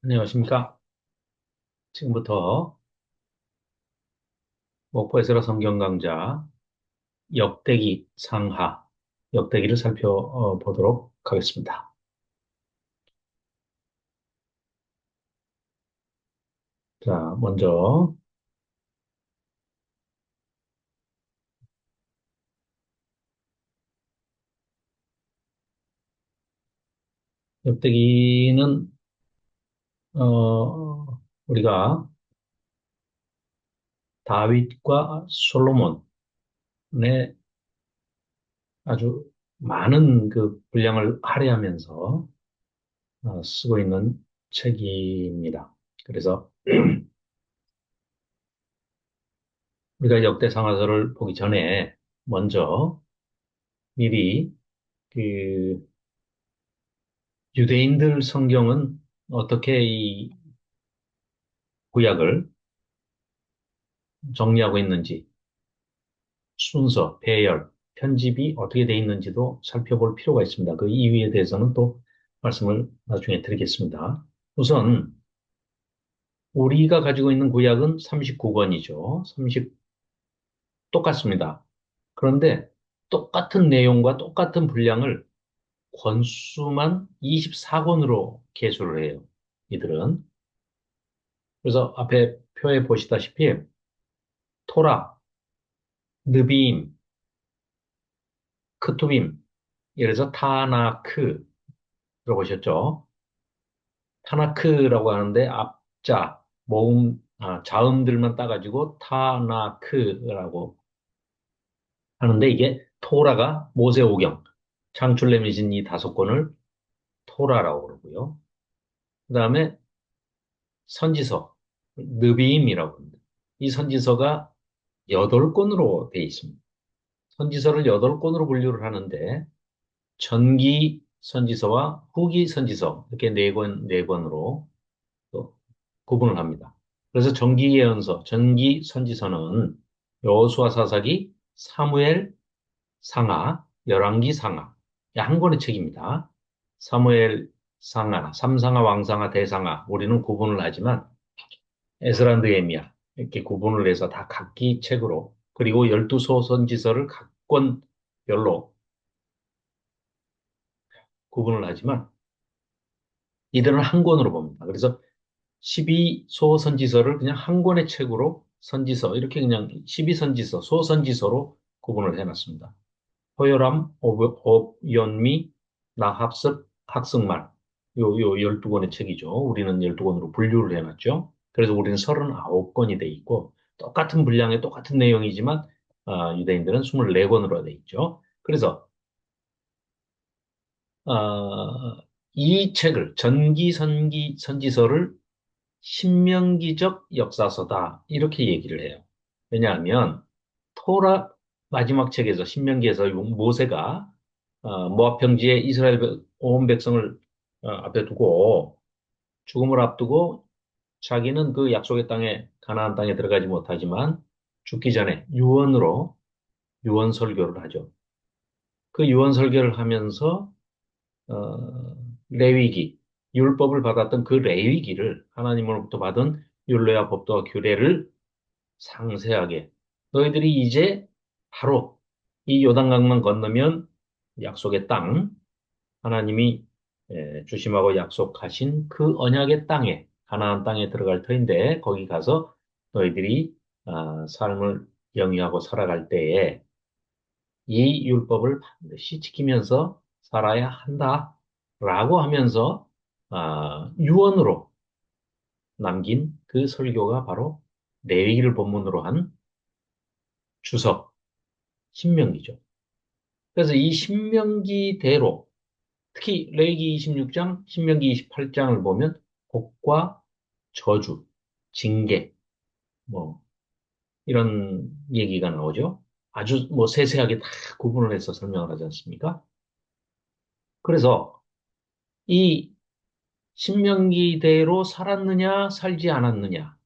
안녕하십니까. 지금부터 목포에서라 성경 강좌 역대기 상하, 역대기를 살펴보도록 하겠습니다. 자, 먼저 역대기는 우리가 다윗과 솔로몬의 아주 많은 그 분량을 할애하면서 쓰고 있는 책입니다. 그래서 우리가 역대 상하서를 보기 전에 먼저 미리 그 유대인들 성경은 어떻게 이 구약을 정리하고 있는지, 순서, 배열, 편집이 어떻게 돼 있는지도 살펴볼 필요가 있습니다. 그 이유에 대해서는 또 말씀을 나중에 드리겠습니다. 우선 우리가 가지고 있는 구약은 39권이죠. 30 똑같습니다. 그런데 똑같은 내용과 똑같은 분량을 권수만 24권으로 계수를 해요. 이들은. 그래서 앞에 표에 보시다시피 토라, 느비임, 크투빔, 예를 들어서 타나크 들어보셨죠? 타나크라고 하는데 앞자, 자음들만 따가지고 타나크라고 하는데 이게 토라가 모세오경, 창출 내미신 이 5권을 토라라고 그러고요. 그 다음에 선지서, 느비임이라고 합니다. 이 선지서가 8권으로 되어 있습니다. 선지서를 8권으로 분류를 하는데 전기 선지서와 후기 선지서 이렇게 네 권으로 또 구분을 합니다. 그래서 전기 예언서, 전기 선지서는 여호수아 사사기, 사무엘 상하, 열왕기 상하 한 권의 책입니다. 사무엘 상하, 삼상하, 왕상하, 대상하 우리는 구분을 하지만 에스라 느헤미야 이렇게 구분을 해서 다 각기 책으로 그리고 12소 선지서를 각 권별로 구분을 하지만 이들은 한 권으로 봅니다. 그래서 12소선지서를 그냥 한 권의 책으로 선지서, 이렇게 그냥 12선지서, 소선지서로 구분을 해놨습니다. 호요람, 옵연미, 나합습, 학승말. 요 12권의 책이죠. 우리는 12권으로 분류를 해놨죠. 그래서 우리는 39권이 돼 있고, 똑같은 분량의 똑같은 내용이지만, 유대인들은 24권으로 돼 있죠. 그래서, 어, 이 책을, 선지서를 신명기적 역사서다. 이렇게 얘기를 해요. 왜냐하면 토라 마지막 책에서 신명기에서 모세가 모압 평지에 이스라엘 온 백성을 앞에 두고 죽음을 앞두고 자기는 그 약속의 땅에 가나안 땅에 들어가지 못하지만 죽기 전에 유언 설교를 하죠. 그 유언 설교를 하면서 레위기, 율법을 받았던 그 레위기를 하나님으로부터 받은 율례와 법도와 규례를 상세하게 너희들이 이제 바로 이 요단강만 건너면 약속의 땅, 하나님이 주심하고 약속하신 그 언약의 땅에, 가나안 땅에 들어갈 터인데 거기 가서 너희들이 삶을 영위하고 살아갈 때에 이 율법을 반드시 지키면서 살아야 한다라고 하면서 유언으로 남긴 그 설교가 바로 레위기를 본문으로 한 주석 신명기죠. 그래서 이 신명기대로 특히 레위기 26장, 신명기 28장을 보면 복과 저주, 징계 뭐 이런 얘기가 나오죠. 아주 뭐 세세하게 다 구분을 해서 설명을 하지 않습니까? 그래서 이 신명기대로 살았느냐, 살지 않았느냐.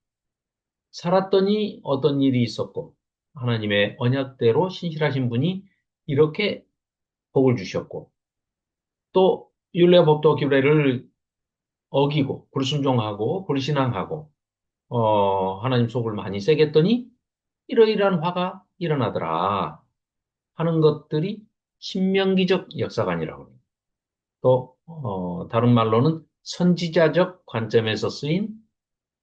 살았더니 어떤 일이 있었고, 하나님의 언약대로 신실하신 분이 이렇게 복을 주셨고, 또 율례 법도 규례를 어기고 불순종하고 불신앙하고 하나님 속을 많이 새겼더니 이러이러한 화가 일어나더라 하는 것들이 신명기적 역사관이라고 합니다. 또 다른 말로는 선지자적 관점에서 쓰인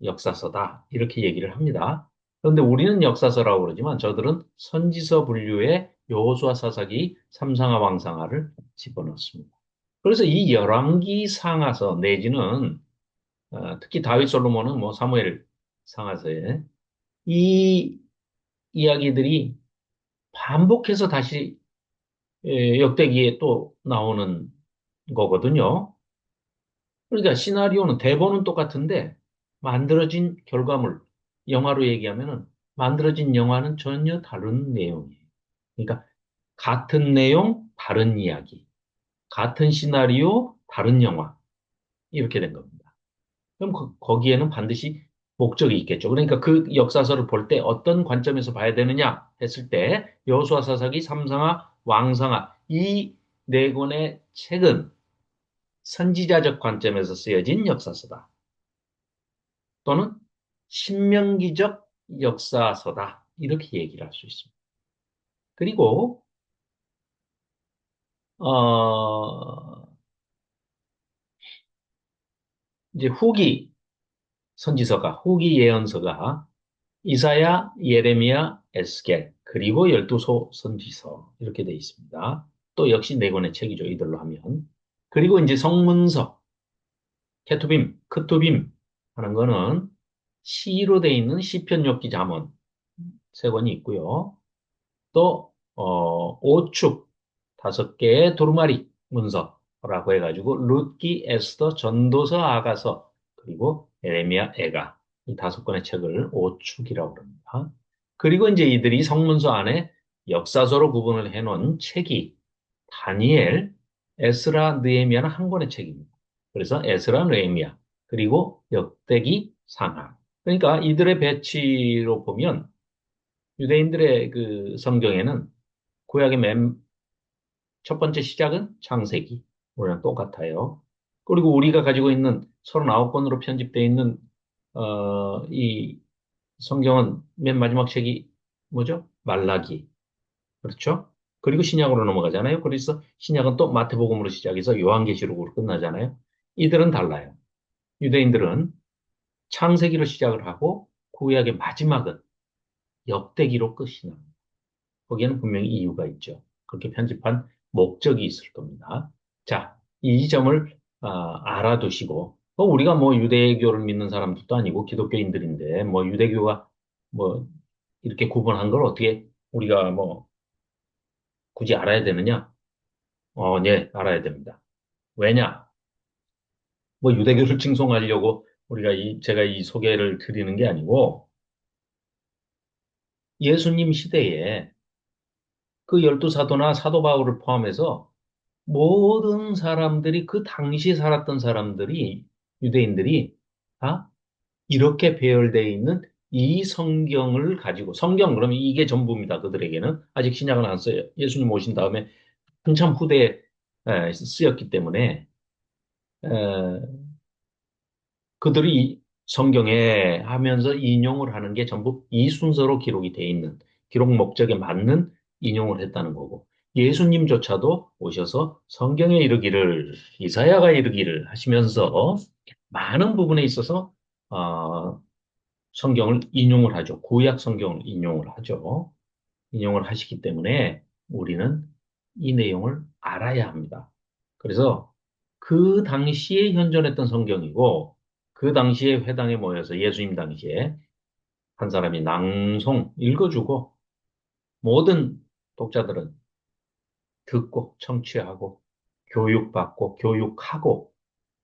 역사서다 이렇게 얘기를 합니다. 그런데 우리는 역사서라고 그러지만 저들은 선지서 분류의 여호수아 사사기 삼상하 왕상하를 집어넣습니다. 그래서 이 열왕기 상하서 내지는 특히 다윗 솔로몬은 뭐 사무엘 상하서에 이 이야기들이 반복해서 다시 역대기에 또 나오는 거거든요. 그러니까 시나리오는 대본은 똑같은데 만들어진 결과물, 영화로 얘기하면은 만들어진 영화는 전혀 다른 내용이에요. 그러니까 같은 내용, 다른 이야기, 같은 시나리오, 다른 영화 이렇게 된 겁니다. 그럼 거기에는 반드시 목적이 있겠죠. 그러니까 그 역사서를 볼 때 어떤 관점에서 봐야 되느냐 했을 때 여호수아 사사기, 삼상하, 왕상하 이 네 권의 책은 선지자적 관점에서 쓰여진 역사서다. 또는 신명기적 역사서다. 이렇게 얘기를 할 수 있습니다. 그리고 어, 이제 후기 선지서가 후기 예언서가 이사야, 예레미야, 에스겔 그리고 열두 선지서 이렇게 돼 있습니다. 또 역시 네 권의 책이죠. 이들로 하면. 그리고 이제 성문서, 케투빔, 크투빔 하는 거는 시로 돼 있는 시편, 욥기, 잠언 세 권이 있고요. 또 오축 다섯 개의 두루마리 문서라고 해가지고 룻기, 에스더, 전도서, 아가서 그리고 에레미야, 에가 이 다섯 권의 책을 오축이라고 합니다. 그리고 이제 이들이 성문서 안에 역사서로 구분을 해놓은 책이 다니엘, 에스라, 느헤미야는 한 권의 책입니다. 그래서 에스라, 느헤미야 그리고 역대기, 상하. 그러니까 이들의 배치로 보면 유대인들의 그 성경에는 구약의 맨 첫 번째 시작은 창세기. 우리랑 똑같아요. 그리고 우리가 가지고 있는 39권으로 편집되어 있는, 이 성경은 맨 마지막 책이 뭐죠? 말라기. 그렇죠? 그리고 신약으로 넘어가잖아요. 그래서 신약은 또 마태복음으로 시작해서 요한계시록으로 끝나잖아요. 이들은 달라요. 유대인들은 창세기로 시작을 하고 구약의 마지막은 역대기로 끝이 납니다. 거기에는 분명히 이유가 있죠. 그렇게 편집한 목적이 있을 겁니다. 자, 이 점을 알아두시고, 우리가 뭐 유대교를 믿는 사람들도 아니고 기독교인들인데, 뭐 유대교가 뭐 이렇게 구분한 걸 어떻게 우리가 뭐 굳이 알아야 되느냐? 네, 알아야 됩니다. 왜냐? 뭐 유대교를 칭송하려고 제가 이 소개를 드리는 게 아니고, 예수님 시대에 그 열두 사도나 사도 바울을 포함해서 모든 사람들이 그 당시에 살았던 사람들이 유대인들이 다 이렇게 배열되어 있는 이 성경을 가지고 성경 그러면 이게 전부입니다. 그들에게는 아직 신약은 안 써요. 예수님 오신 다음에 한참 후대에 쓰였기 때문에 에, 그들이 이 성경에 하면서 인용을 하는 게 전부 이 순서로 기록이 되어 있는 기록 목적에 맞는 인용을 했다는 거고 예수님조차도 오셔서 성경에 이르기를 이사야가 이르기를 하시면서 많은 부분에 있어서 어, 성경을 인용을 하죠. 구약 성경을 인용을 하죠. 인용을 하시기 때문에 우리는 이 내용을 알아야 합니다. 그래서 그 당시에 현존했던 성경이고 그 당시에 회당에 모여서 예수님 당시에 한 사람이 낭송 읽어주고 모든 독자들은 듣고 청취하고 교육받고 교육하고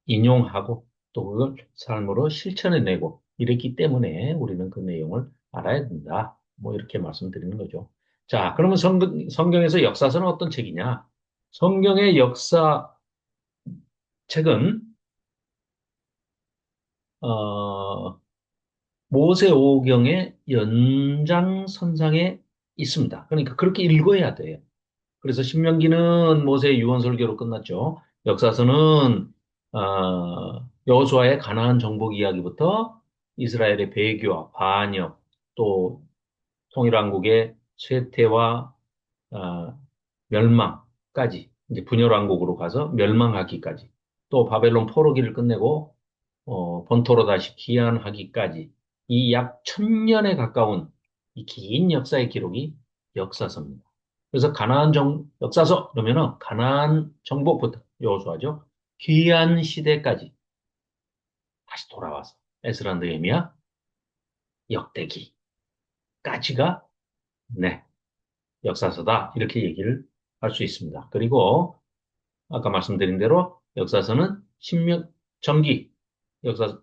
인용하고 또 그걸 삶으로 실천해내고 이랬기 때문에 우리는 그 내용을 알아야 된다. 뭐 이렇게 말씀드리는 거죠. 자, 그러면 성경에서 역사서는 어떤 책이냐? 성경의 역사 책은 어, 모세오경의 연장선상에 있습니다. 그러니까 그렇게 읽어야 돼요. 그래서 신명기는 모세의 유언설교로 끝났죠. 역사서는 여호수아의 가나안 정복 이야기부터 이스라엘의 배교와 반역, 또 통일왕국의 쇠퇴와 멸망까지, 이제 분열왕국으로 가서 멸망하기까지, 또 바벨론 포로기를 끝내고 본토로 다시 귀환하기까지 이 약 1000년에 가까운 이 긴 역사의 기록이 역사서입니다. 그래서 역사서 그러면은 가나안 정복부터 여호수아죠. 귀환 시대까지 다시 돌아와서 에스라 느헤미야 역대기까지가 네, 역사서다. 이렇게 얘기를 할 수 있습니다. 그리고 아까 말씀드린 대로 역사서는 전기 역사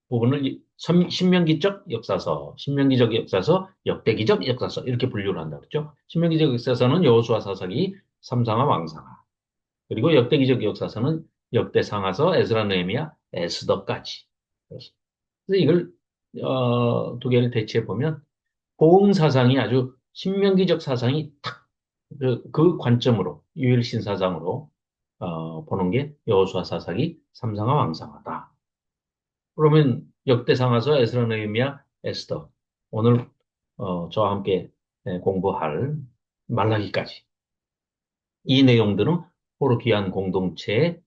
부분을 신명기적 역사서, 신명기적 역사서, 역대기적 역사서 이렇게 분류를 한다 그랬죠. 신명기적 역사서는 여호수아 사사기, 삼상하 왕상하. 그리고 역대기적 역사서는 역대상하서, 에스라 느헤미야, 에스더까지. 그래서 이걸 두 개를 대치해 보면 보응 사상이 아주 신명기적 사상이 탁 그 관점으로 유일신 사상으로 보는 게 여호수아 사사기 삼상하 왕상하다. 그러면 역대상하서 에스라 느헤미야 에스더 오늘 저와 함께 공부할 말라기까지 이 내용들은 포로 귀한 공동체의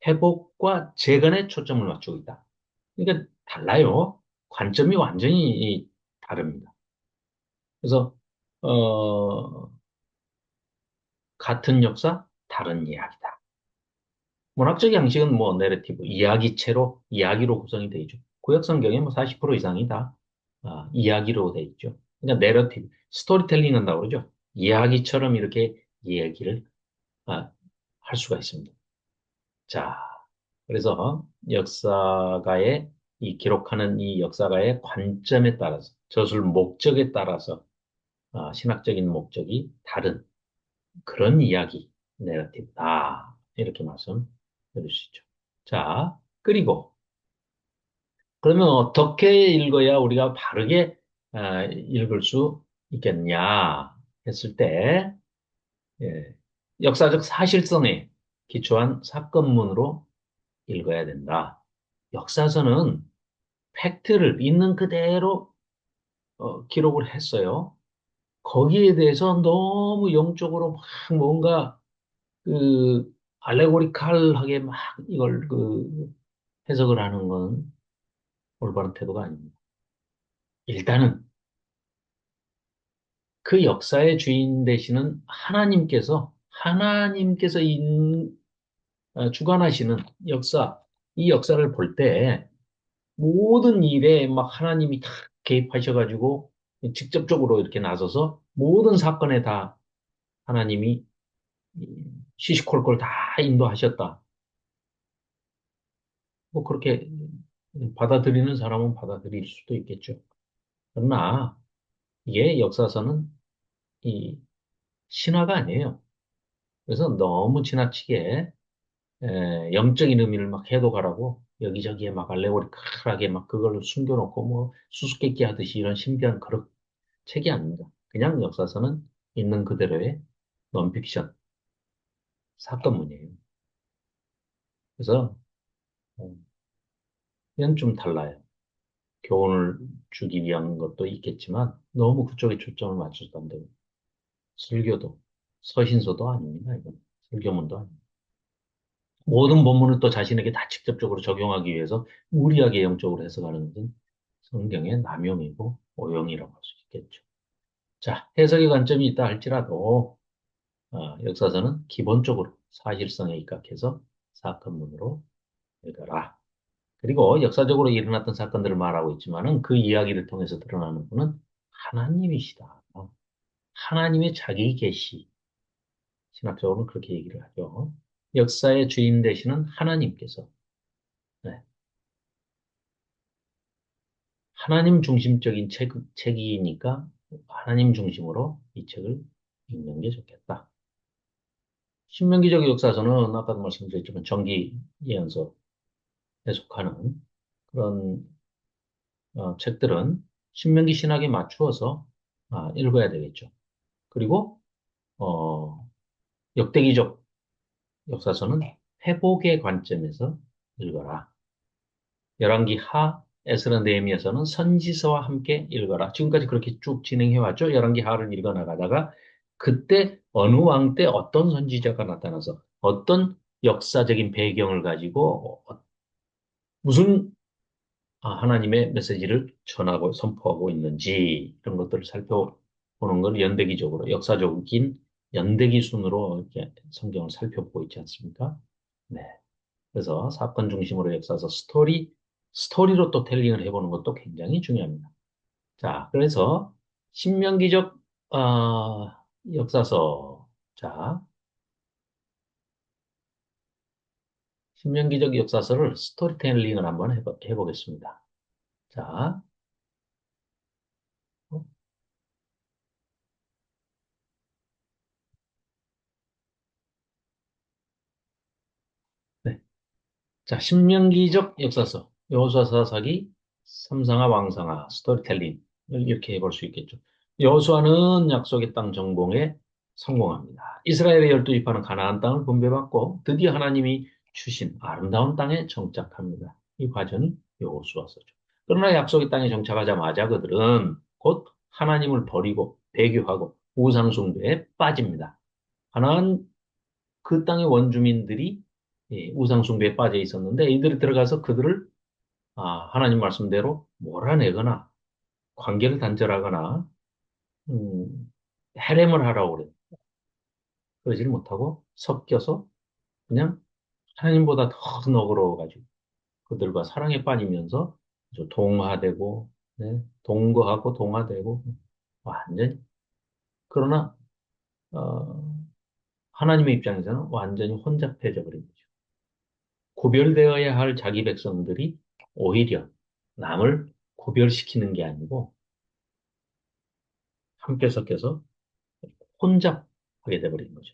회복과 재건에 초점을 맞추고 있다. 그러니까 달라요. 관점이 완전히 다릅니다. 그래서 어, 같은 역사, 다른 이야기다. 문학적 양식은 뭐 내러티브, 이야기체로, 이야기로 구성이 되어 있죠. 구약 성경에 뭐 40% 이상이 다 이야기로 되어 있죠. 그러니까 내러티브, 스토리텔링 한다고 그러죠. 이야기처럼 이렇게 이야기를 할 수가 있습니다. 자, 그래서 역사가의 이 기록하는 이 역사가의 관점에 따라서 저술 목적에 따라서 신학적인 목적이 다른 그런 이야기, 내러티브다. 이렇게 말씀드릴 수 있죠. 자, 그리고 그러면 어떻게 읽어야 우리가 바르게 읽을 수 있겠냐 했을 때 예, 역사적 사실성에 기초한 사건문으로 읽어야 된다. 역사서는 팩트를 있는 그대로 기록을 했어요. 거기에 대해서 너무 영적으로 막 뭔가 알레고리칼하게 막 이걸 해석을 하는 건 올바른 태도가 아닙니다. 일단은 그 역사의 주인 되시는 하나님께서 주관하시는 이 역사를 볼 때 모든 일에 막 하나님이 다 개입하셔가지고 직접적으로 이렇게 나서서 모든 사건에 다 하나님이 시시콜콜 다 인도하셨다. 뭐 그렇게 받아들이는 사람은 받아들일 수도 있겠죠. 그러나 이게 역사서는 이 신화가 아니에요. 그래서 너무 지나치게 영적인 의미를 막 해독하라고 여기저기에 막 알레고리컬하게 막 그걸 숨겨놓고 뭐 수수께끼 하듯이 이런 신비한 그런 책이 아닙니다. 그냥 역사서는 있는 그대로의 논픽션 사건문이에요. 그래서 어, 이건 좀 달라요. 교훈을 주기 위한 것도 있겠지만 너무 그쪽에 초점을 맞춰서 안 되고 설교도 서신서도 아닙니다. 이건 설교문도 아닙니다. 모든 본문을 또 자신에게 다 직접적으로 적용하기 위해서 무리하게 영적으로 해석하는 것은 성경의 남용이고 오용이라고 할 수 있겠죠. 자, 해석의 관점이 있다 할지라도 역사서는 기본적으로 사실성에 입각해서 사건문으로 읽어라. 그리고 역사적으로 일어났던 사건들을 말하고 있지만은 그 이야기를 통해서 드러나는 분은 하나님이시다. 하나님의 자기 계시. 신학적으로는 그렇게 얘기를 하죠. 역사의 주인 되시는 하나님께서 네, 하나님 중심적인 책이니까 하나님 중심으로 이 책을 읽는 게 좋겠다. 신명기적 역사서는 아까도 말씀드렸지만 정기 예언서에 속하는 그런 책들은 신명기 신학에 맞추어서 읽어야 되겠죠. 그리고 어, 역대기적 역사서는 회복의 관점에서 읽어라. 열왕기 하, 에스라 느헤미야서는 선지서와 함께 읽어라. 지금까지 그렇게 쭉 진행해 왔죠. 열왕기 하를 읽어 나가다가 그때 어느 왕 때 어떤 선지자가 나타나서 어떤 역사적인 배경을 가지고 무슨 하나님의 메시지를 전하고 선포하고 있는지 이런 것들을 살펴보는 걸 연대기적으로 역사적인 연대기 순으로 이렇게 성경을 살펴보고 있지 않습니까? 네. 그래서 사건 중심으로 역사서 스토리로 또 텔링을 해보는 것도 굉장히 중요합니다. 자, 그래서 신명기적 역사서. 자, 신명기적 역사서를 스토리텔링을 한번 해보겠습니다. 자, 어, 네. 자, 신명기적 역사서, 여호수아 사사기, 삼상아 왕상아, 스토리텔링을 이렇게 해볼 수 있겠죠. 여호수아는 약속의 땅 정복에 성공합니다. 이스라엘의 열두 지파는 가나안 땅을 분배받고 드디어 하나님이 주신 아름다운 땅에 정착합니다. 이 과정이 여호수아서죠. 그러나 약속의 땅에 정착하자마자 그들은 곧 하나님을 버리고 배교하고 우상 숭배에 빠집니다. 가나안 그 땅의 원주민들이 우상 숭배에 빠져 있었는데 이들이 들어가서 그들을 하나님 말씀대로 몰아내거나 관계를 단절하거나 해렘을 하라고 그래요. 그러지를 못하고 섞여서 그냥 하나님보다 더 너그러워가지고 그들과 사랑에 빠지면서 아주 동화되고 네, 동거하고 동화되고 완전히 그러나 어, 하나님의 입장에서는 완전히 혼잡해져 버린 거죠. 구별되어야 할 자기 백성들이 오히려 남을 구별시키는 게 아니고 함께 섞여서 혼잡하게 돼버린 거죠.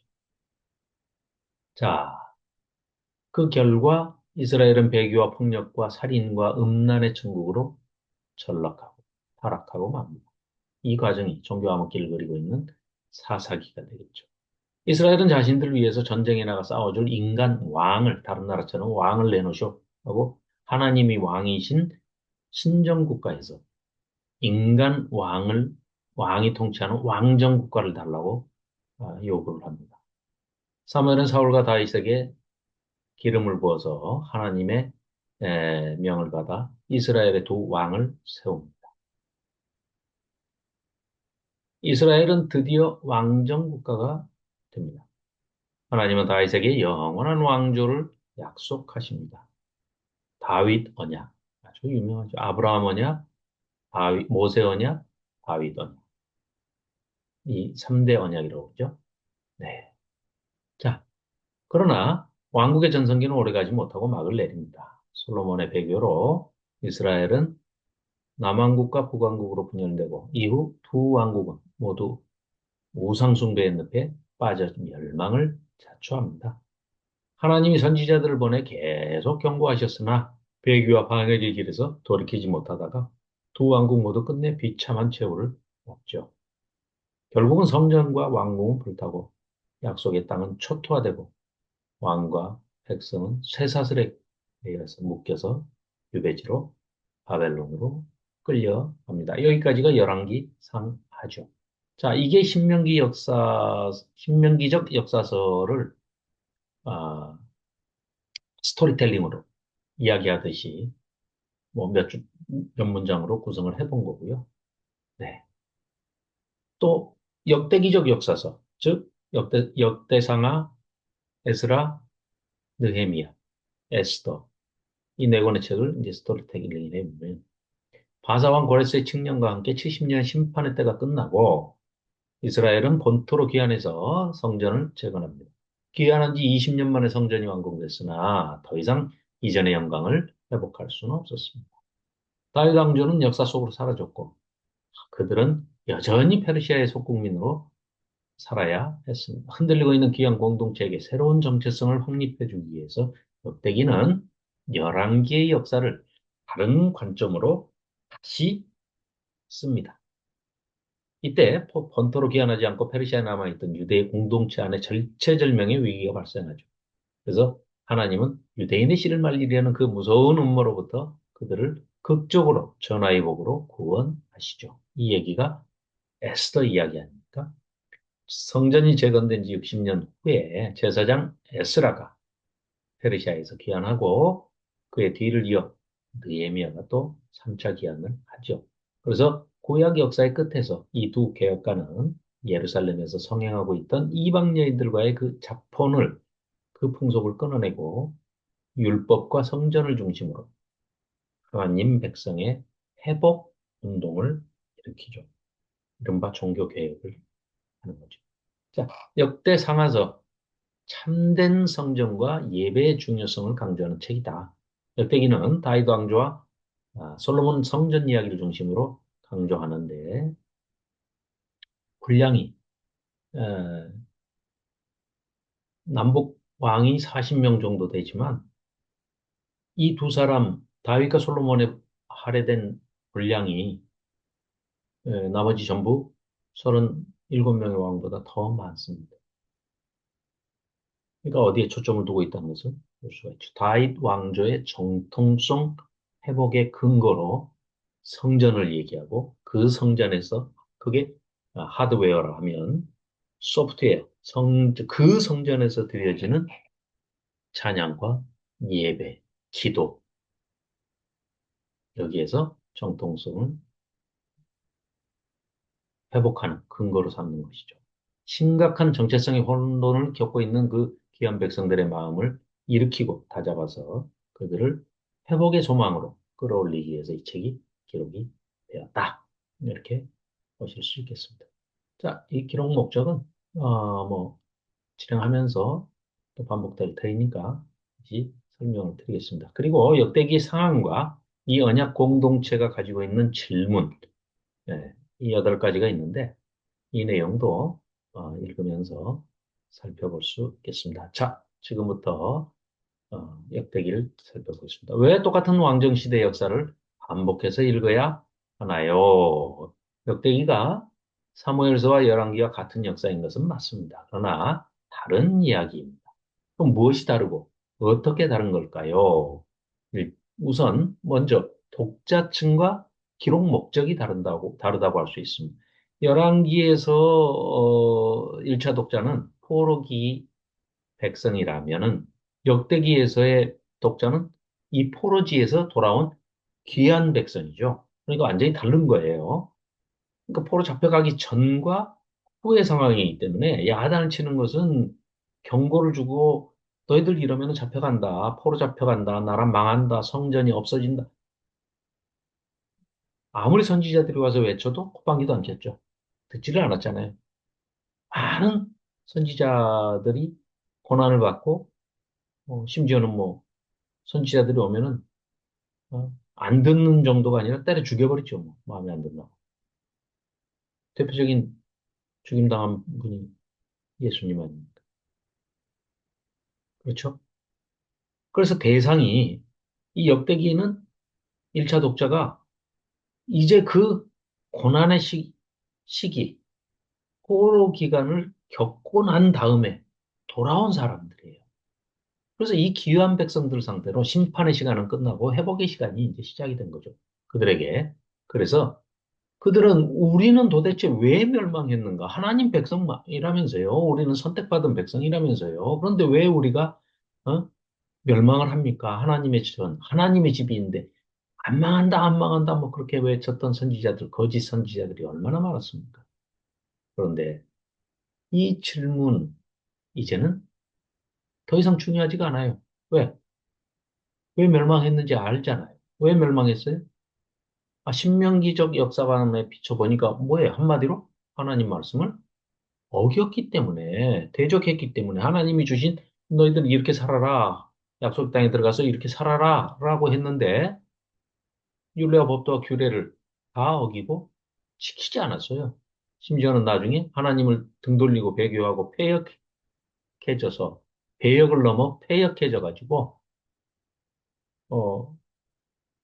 자, 그 결과 이스라엘은 배교와 폭력과 살인과 음란의 천국으로 전락하고 타락하고 맙니다. 이 과정이 종교 암흑기를 그리고 있는 사사기가 되겠죠. 이스라엘은 자신들을 위해서 전쟁에 나가 싸워줄 인간 왕을 다른 나라처럼 왕을 내놓으쇼 하고 하나님이 왕이신 신정국가에서 인간 왕이 통치하는 왕정 국가를 달라고 요구를 합니다. 사무엘은 사울과 다윗에게 기름을 부어서 하나님의 명을 받아 이스라엘의 두 왕을 세웁니다. 이스라엘은 드디어 왕정 국가가 됩니다. 하나님은 다윗에게 영원한 왕조를 약속하십니다. 다윗 언약, 아주 유명하죠. 아브라함 언약, 모세 언약, 다윗 언약. 이 3대 언약이라고 그러죠. 네. 자, 그러나 왕국의 전성기는 오래가지 못하고 막을 내립니다. 솔로몬의 배교로 이스라엘은 남왕국과 북왕국으로 분열되고 이후 두 왕국은 모두 우상숭배의 늪에 빠져 멸망을 자초합니다. 하나님이 선지자들을 보내 계속 경고하셨으나 배교와 방해의 길에서 돌이키지 못하다가 두 왕국 모두 끝내 비참한 최후를 맞죠. 결국은 성전과 왕궁은 불타고 약속의 땅은 초토화되고 왕과 백성은 쇠사슬에 의해서 묶여서 유배지로 바벨론으로 끌려갑니다. 여기까지가 열왕기 상하죠. 자, 이게 신명기적 역사서를 아, 스토리텔링으로 이야기하듯이 뭐 몇 문장으로 구성을 해본 거고요. 네. 또 역대기적 역사서, 즉 역대상하, 에스라, 느헤미야, 에스더 이 네 권의 책을 이제 스토리텔링을 해보면 바사왕 고레스의 칙령과 함께 70년 심판의 때가 끝나고 이스라엘은 본토로 귀환해서 성전을 재건합니다. 귀환한 지 20년 만에 성전이 완공됐으나 더 이상 이전의 영광을 회복할 수는 없었습니다. 다윗 왕조는 역사 속으로 사라졌고 그들은 여전히 페르시아의 속국민으로 살아야 했습니다. 흔들리고 있는 귀한 공동체에게 새로운 정체성을 확립해주기 위해서 역대기는 열왕기의 역사를 다른 관점으로 다시 씁니다. 이때 본토로 귀환하지 않고 페르시아에 남아있던 유대의 공동체 안에 절체절명의 위기가 발생하죠. 그래서 하나님은 유대인의 씨를 말리려는 그 무서운 음모로부터 그들을 극적으로 전화위복으로 구원하시죠. 이 얘기가 에스더 이야기 아닙니까? 성전이 재건된 지 60년 후에 제사장 에스라가 페르시아에서 귀환하고 그의 뒤를 이어 느헤미야가 또 3차 귀환을 하죠. 그래서 구약 역사의 끝에서 이 두 개혁가는 예루살렘에서 성행하고 있던 이방 여인들과의 그 자폰을 그 풍속을 끊어내고 율법과 성전을 중심으로 하나님 백성의 회복 운동을 일으키죠. 이른바 종교 개혁을 하는 거죠. 자, 역대 상하서 참된 성전과 예배의 중요성을 강조하는 책이다. 역대기는 다윗 왕조와 솔로몬 성전 이야기를 중심으로 강조하는데 분량이 어, 남북 왕이 40명 정도 되지만 이 두 사람 다윗과 솔로몬의 할애된 분량이 나머지 전부 37명의 왕보다 더 많습니다. 그러니까 어디에 초점을 두고 있다는 것을 볼 수가 있죠. 다윗 왕조의 정통성 회복의 근거로 성전을 얘기하고 그 성전에서 그게 하드웨어라 하면 소프트웨어, 그 성전에서 드려지는 찬양과 예배, 기도 여기에서 정통성을 회복하는 근거로 삼는 것이죠. 심각한 정체성의 혼돈을 겪고 있는 그 귀한 백성들의 마음을 일으키고 다잡아서 그들을 회복의 소망으로 끌어올리기 위해서 이 책이 기록이 되었다. 이렇게 보실 수 있겠습니다. 자, 이 기록 목적은 뭐 진행하면서 또 반복될 테니까 다시 설명을 드리겠습니다. 그리고 역대기 상황과 이 언약 공동체가 가지고 있는 질문, 이 8가지가 있는데 이 내용도 읽으면서 살펴볼 수 있겠습니다. 자, 지금부터 역대기를 살펴보겠습니다. 왜 똑같은 왕정시대 역사를 반복해서 읽어야 하나요? 역대기가 사무엘서와 열왕기와 같은 역사인 것은 맞습니다. 그러나 다른 이야기입니다. 그럼 무엇이 다르고 어떻게 다른 걸까요? 우선 먼저 독자층과 기록 목적이 다르다고 할 수 있습니다. 열왕기에서 1차 독자는 포로기 백성이라면은 역대기에서의 독자는 이 포로지에서 돌아온 귀한 백성이죠. 그러니까 완전히 다른 거예요. 그러니까 포로 잡혀가기 전과 후의 상황이기 때문에 야단을 치는 것은 경고를 주고 너희들 이러면 잡혀간다. 포로 잡혀간다. 나라 망한다. 성전이 없어진다. 아무리 선지자들이 와서 외쳐도 콧방귀도 안 켰죠. 듣지를 않았잖아요. 많은 선지자들이 고난을 받고 심지어는 뭐 선지자들이 오면은 안 듣는 정도가 아니라 때려 죽여버리죠. 뭐. 마음에 안 든다고. 대표적인 죽임당한 분이 예수님 아닙니까? 그렇죠? 그래서 대상이 이 역대기는 1차 독자가 이제 그 고난의 시기, 포로 기간을 겪고 난 다음에 돌아온 사람들이에요. 그래서 이 기유한 백성들 상대로 심판의 시간은 끝나고 회복의 시간이 이제 시작이 된 거죠. 그들에게. 그래서 그들은 우리는 도대체 왜 멸망했는가? 하나님 백성이라면서요. 우리는 선택받은 백성이라면서요. 그런데 왜 우리가 어? 멸망을 합니까? 하나님의 집인데 안 망한다, 안 망한다, 뭐 그렇게 외쳤던 선지자들, 거짓 선지자들이 얼마나 많았습니까? 그런데 이 질문, 이제는 더 이상 중요하지가 않아요. 왜? 왜 멸망했는지 알잖아요. 왜 멸망했어요? 신명기적 역사관에 비춰보니까 뭐예요? 한마디로 하나님 말씀을 어겼기 때문에, 대적했기 때문에 하나님이 주신 너희들 이렇게 살아라. 약속 땅에 들어가서 이렇게 살아라. 라고 했는데 율례와 법도와 규례를 다 어기고 지키지 않았어요. 심지어는 나중에 하나님을 등 돌리고 배교하고 패역해져서 배역을 넘어 패역해져 가지고 어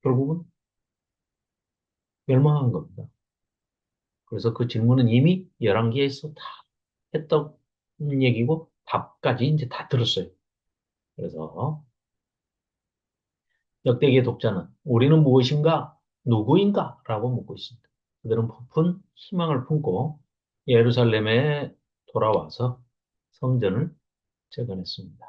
결국은 멸망한 겁니다. 그래서 그 질문은 이미 11개에서 다 했던 얘기고 답까지 이제 다 들었어요. 그래서 역대기의 독자는 우리는 무엇인가, 누구인가? 라고 묻고 있습니다. 그들은 폭풍 희망을 품고 예루살렘에 돌아와서 성전을 재건했습니다.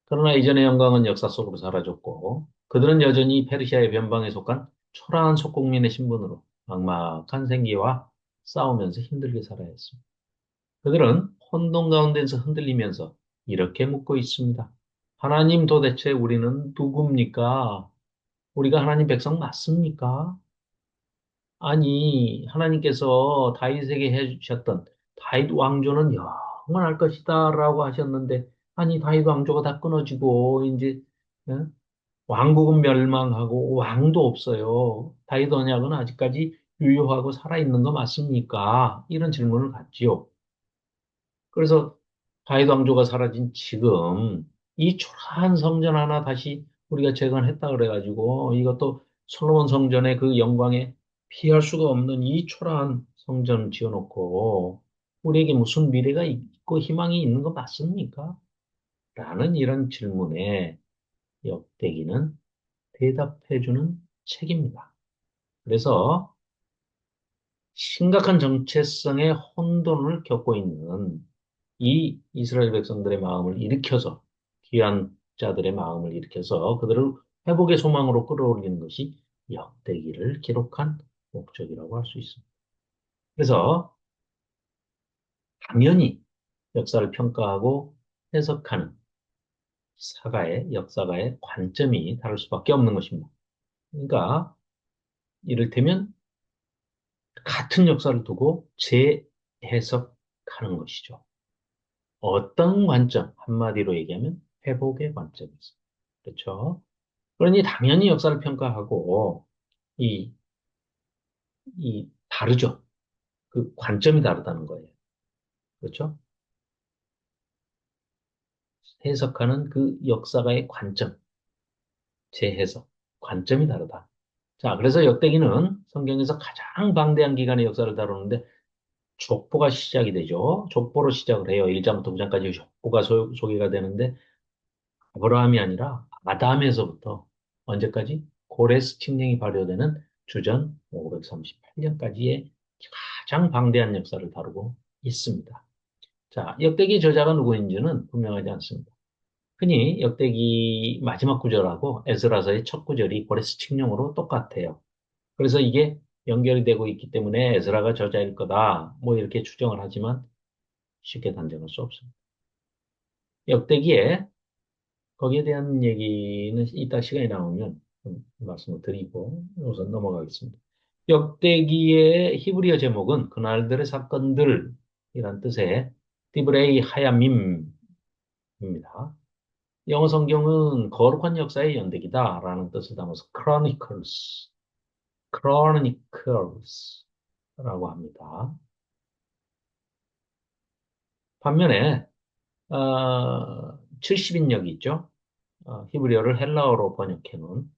그러나 이전의 영광은 역사 속으로 사라졌고 그들은 여전히 페르시아의 변방에 속한 초라한 속국민의 신분으로 막막한 생기와 싸우면서 힘들게 살아야 했습니다. 그들은 혼돈 가운데서 흔들리면서 이렇게 묻고 있습니다. 하나님 도대체 우리는 누굽니까? 우리가 하나님 백성 맞습니까? 아니, 하나님께서 다윗에게 해주셨던 다윗 왕조는 영원할 것이다라고 하셨는데, 아니, 다윗 왕조가 다 끊어지고, 이제, 어? 왕국은 멸망하고, 왕도 없어요. 다윗 언약은 아직까지 유효하고 살아있는 거 맞습니까? 이런 질문을 갖지요. 그래서 다윗 왕조가 사라진 지금 이 초라한 성전 하나 다시 우리가 재건했다 그래가지고 이것도 솔로몬 성전의 그 영광에 피할 수가 없는 이 초라한 성전 지어놓고 우리에게 무슨 미래가 있고 희망이 있는 거 맞습니까? 라는 이런 질문에 역대기는 대답해주는 책입니다. 그래서 심각한 정체성의 혼돈을 겪고 있는 이 이스라엘 백성들의 마음을 일으켜서 귀한 자들의 마음을 일으켜서 그들을 회복의 소망으로 끌어올리는 것이 역대기를 기록한 목적이라고 할 수 있습니다. 그래서 당연히 역사를 평가하고 해석하는 역사가의 관점이 다를 수밖에 없는 것입니다. 그러니까 이를테면 같은 역사를 두고 재해석하는 것이죠. 어떤 관점, 한마디로 얘기하면 회복의 관점이죠. 그렇죠? 그러니 당연히 역사를 평가하고 이, 다르죠. 그 관점이 다르다는 거예요. 그렇죠? 해석하는 그 역사가의 관점, 재해석, 관점이 다르다. 자, 그래서 역대기는 성경에서 가장 방대한 기간의 역사를 다루는데 족보가 시작이 되죠. 족보로 시작을 해요. 1장부터 9장까지 족보가 소개가 되는데 아브라함이 아니라 아담에서부터 언제까지? 고레스 칙령이 발효되는 주전 538년까지의 가장 방대한 역사를 다루고 있습니다. 자, 역대기 저자가 누구인지는 분명하지 않습니다. 흔히 역대기 마지막 구절하고 에스라서의 첫 구절이 고레스 칙령으로 똑같아요. 그래서 이게 연결이 되고 있기 때문에 에스라가 저자일 거다. 뭐 이렇게 추정을 하지만 쉽게 단정할 수 없습니다. 역대기에 거기에 대한 얘기는 이따 시간이 나오면 말씀을 드리고 우선 넘어가겠습니다. 역대기의 히브리어 제목은 그날들의 사건들이란 뜻의 디브레이 하야밈입니다. 영어 성경은 거룩한 역사의 연대기다라는 뜻을 담아서 Chronicles라고 합니다. 반면에 70인역이 있죠. 히브리어를 헬라어로 번역해 놓은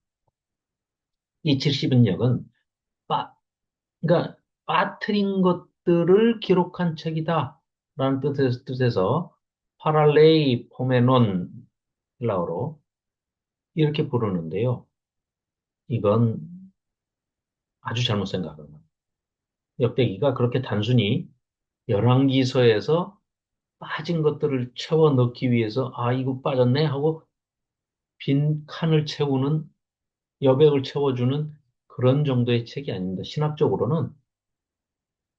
이 70인역은 그러니까 빠뜨린 것들을 기록한 책이다 라는 뜻에서 파랄레이 포메논 헬라어로 이렇게 부르는데요. 이건 아주 잘못 생각합니다. 역대기가 그렇게 단순히 열왕기서에서 빠진 것들을 채워 넣기 위해서 아 이거 빠졌네 하고 빈 칸을 채우는 여백을 채워주는 그런 정도의 책이 아닙니다. 신학적으로는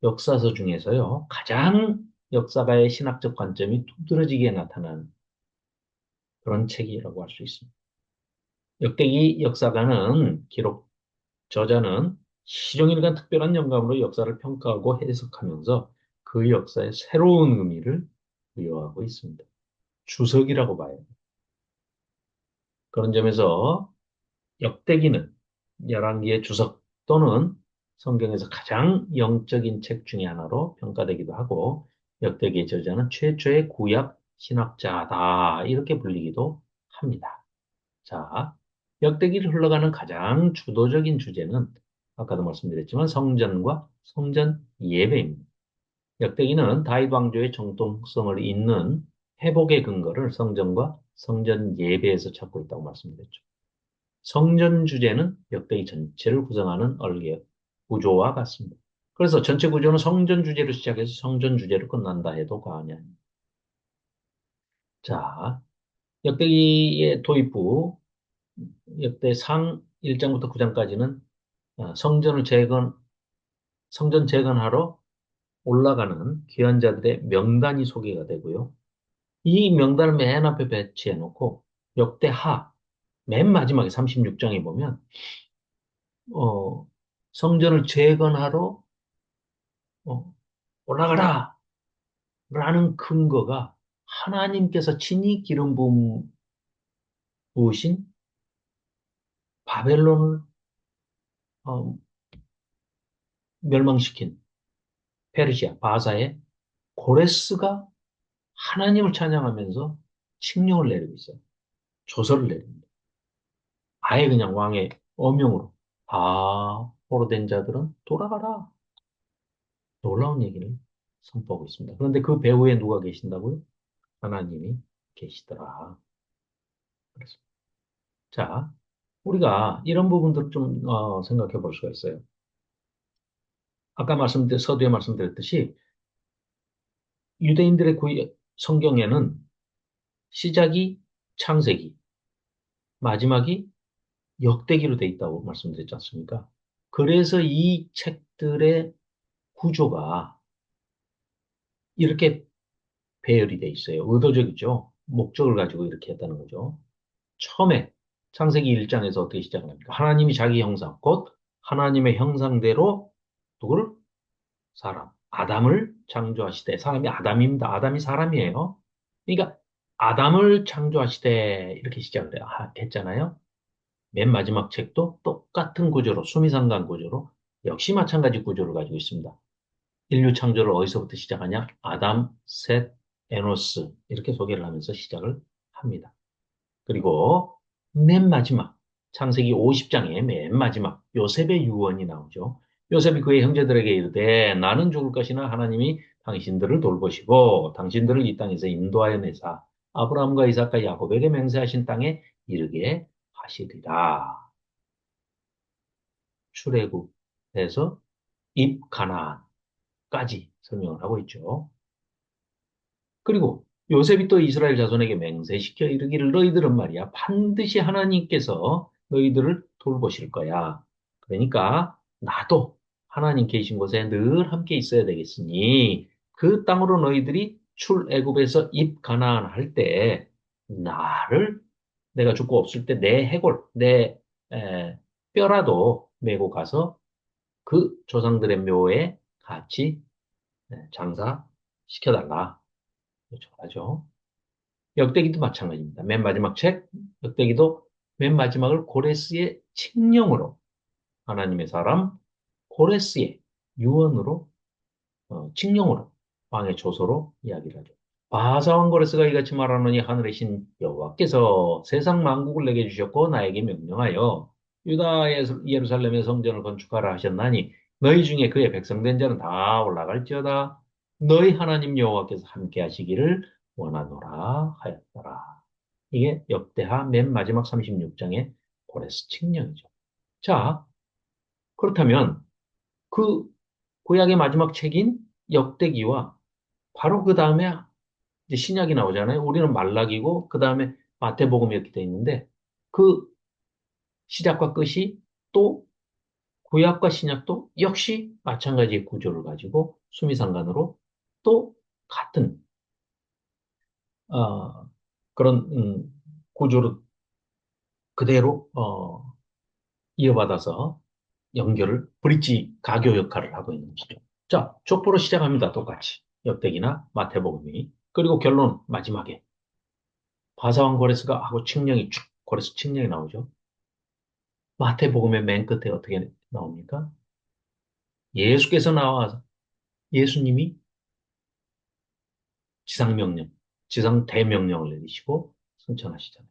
역사서 중에서요, 가장 역사가의 신학적 관점이 두드러지게 나타나는 그런 책이라고 할 수 있습니다. 역대기 역사가는 저자는 시종일관 특별한 영감으로 역사를 평가하고 해석하면서 그 역사의 새로운 의미를 부여하고 있습니다. 주석이라고 봐요. 그런 점에서 역대기는 열왕기의 주석 또는 성경에서 가장 영적인 책 중에 하나로 평가되기도 하고 역대기의 저자는 최초의 구약 신학자다 이렇게 불리기도 합니다. 자, 역대기를 흘러가는 가장 주도적인 주제는 아까도 말씀드렸지만 성전과 성전 예배입니다. 역대기는 다윗 왕조의 정통성을 잇는 회복의 근거를 성전과 성전 예배에서 찾고 있다고 말씀드렸죠. 성전 주제는 역대기 전체를 구성하는 얼개 구조와 같습니다. 그래서 전체 구조는 성전 주제로 시작해서 성전 주제로 끝난다 해도 과언이 아닙니다. 자, 역대기의 도입부, 역대 상 1장부터 9장까지는 성전 재건하러 올라가는 귀환자들의 명단이 소개가 되고요. 이 명단을 맨 앞에 배치해 놓고 역대하 맨 마지막에 36장에 보면 어, 성전을 재건하러 어, 올라가라 라는 근거가 하나님께서 친히 기름 부으신 바벨론을 어, 멸망시킨 페르시아 바사의 고레스가 하나님을 찬양하면서 칙령을 내리고 있어요. 조서를 내립니다. 아예 그냥 왕의 어명으로 포로된 자들은 돌아가라. 놀라운 얘기를 선포하고 있습니다. 그런데 그 배후에 누가 계신다고요? 하나님이 계시더라. 그렇습니다. 자, 우리가 이런 부분들을 좀 생각해 볼 수가 있어요. 아까 서두에 말씀드렸듯이 유대인들의 성경에는 시작이 창세기, 마지막이 역대기로 돼 있다고 말씀드렸지 않습니까? 그래서 이 책들의 구조가 이렇게 배열이 돼 있어요. 의도적이죠. 목적을 가지고 이렇게 했다는 거죠. 처음에 창세기 1장에서 어떻게 시작을 합니까? 하나님이 자기 형상, 곧 하나님의 형상대로 누구를? 사람, 아담을 창조하시되, 사람이 아담입니다. 아담이 사람이에요. 그러니까 아담을 창조하시되 이렇게 했잖아요. 맨 마지막 책도 똑같은 구조로, 수미상관 구조로 역시 마찬가지 구조를 가지고 있습니다. 인류 창조를 어디서부터 시작하냐? 아담, 셋, 에노스 이렇게 소개를 하면서 시작을 합니다. 그리고 맨 마지막 창세기 50장의 맨 마지막 요셉의 유언이 나오죠. 요셉이 그의 형제들에게 이르되 나는 죽을 것이나 하나님이 당신들을 돌보시고 당신들을 이 땅에서 인도하여 내사 아브라함과 이삭과 야곱에게 맹세하신 땅에 이르게 하시리라. 출애굽에서 입가나안까지 설명을 하고 있죠. 그리고 요셉이 또 이스라엘 자손에게 맹세시켜 이르기를 너희들은 말이야 반드시 하나님께서 너희들을 돌보실 거야. 그러니까 나도 하나님 계신 곳에 늘 함께 있어야 되겠으니 그 땅으로 너희들이 출애굽에서 입가나안 할 때 나를 내가 죽고 없을 때 내 해골 내 뼈라도 메고 가서 그 조상들의 묘에 같이 장사시켜달라. 그렇죠. 하죠. 역대기도 마찬가지입니다. 맨 마지막 책, 역대기도 맨 마지막을 고레스의 칙령으로 하나님의 사람 고레스의 유언으로 칙령으로 왕의 조서로 이야기를 하죠. 바사왕 고레스가 이같이 말하노니 하늘의 신 여호와께서 세상 만국을 내게 주셨고 나에게 명령하여 유다 예루살렘의 성전을 건축하라 하셨나니 너희 중에 그의 백성된 자는 다 올라갈지어다 너희 하나님 여호와께서 함께 하시기를 원하노라 하였더라. 이게 역대하 맨 마지막 36장의 고레스 칙령이죠. 자, 그렇다면 그 구약의 마지막 책인 역대기와 바로 그 다음에 이제 신약이 나오잖아요. 우리는 말락이고 그 다음에 마태복음이 이렇게 돼 있는데 그 시작과 끝이 또 구약과 신약도 역시 마찬가지의 구조를 가지고 수미상관으로 또 같은 그런 구조를 그대로 이어받아서 연결을 브릿지 가교 역할을 하고 있는 것이죠. 자, 족보로 시작합니다. 똑같이 역대기나 마태복음이 그리고 결론 마지막에 바사왕 고레스가 하고 칙령이 쭉 고레스 칙령이 나오죠. 마태복음의 맨 끝에 어떻게 나옵니까? 예수께서 나와서 예수님이 지상명령, 지상 대명령을 내리시고 승천하시잖아요.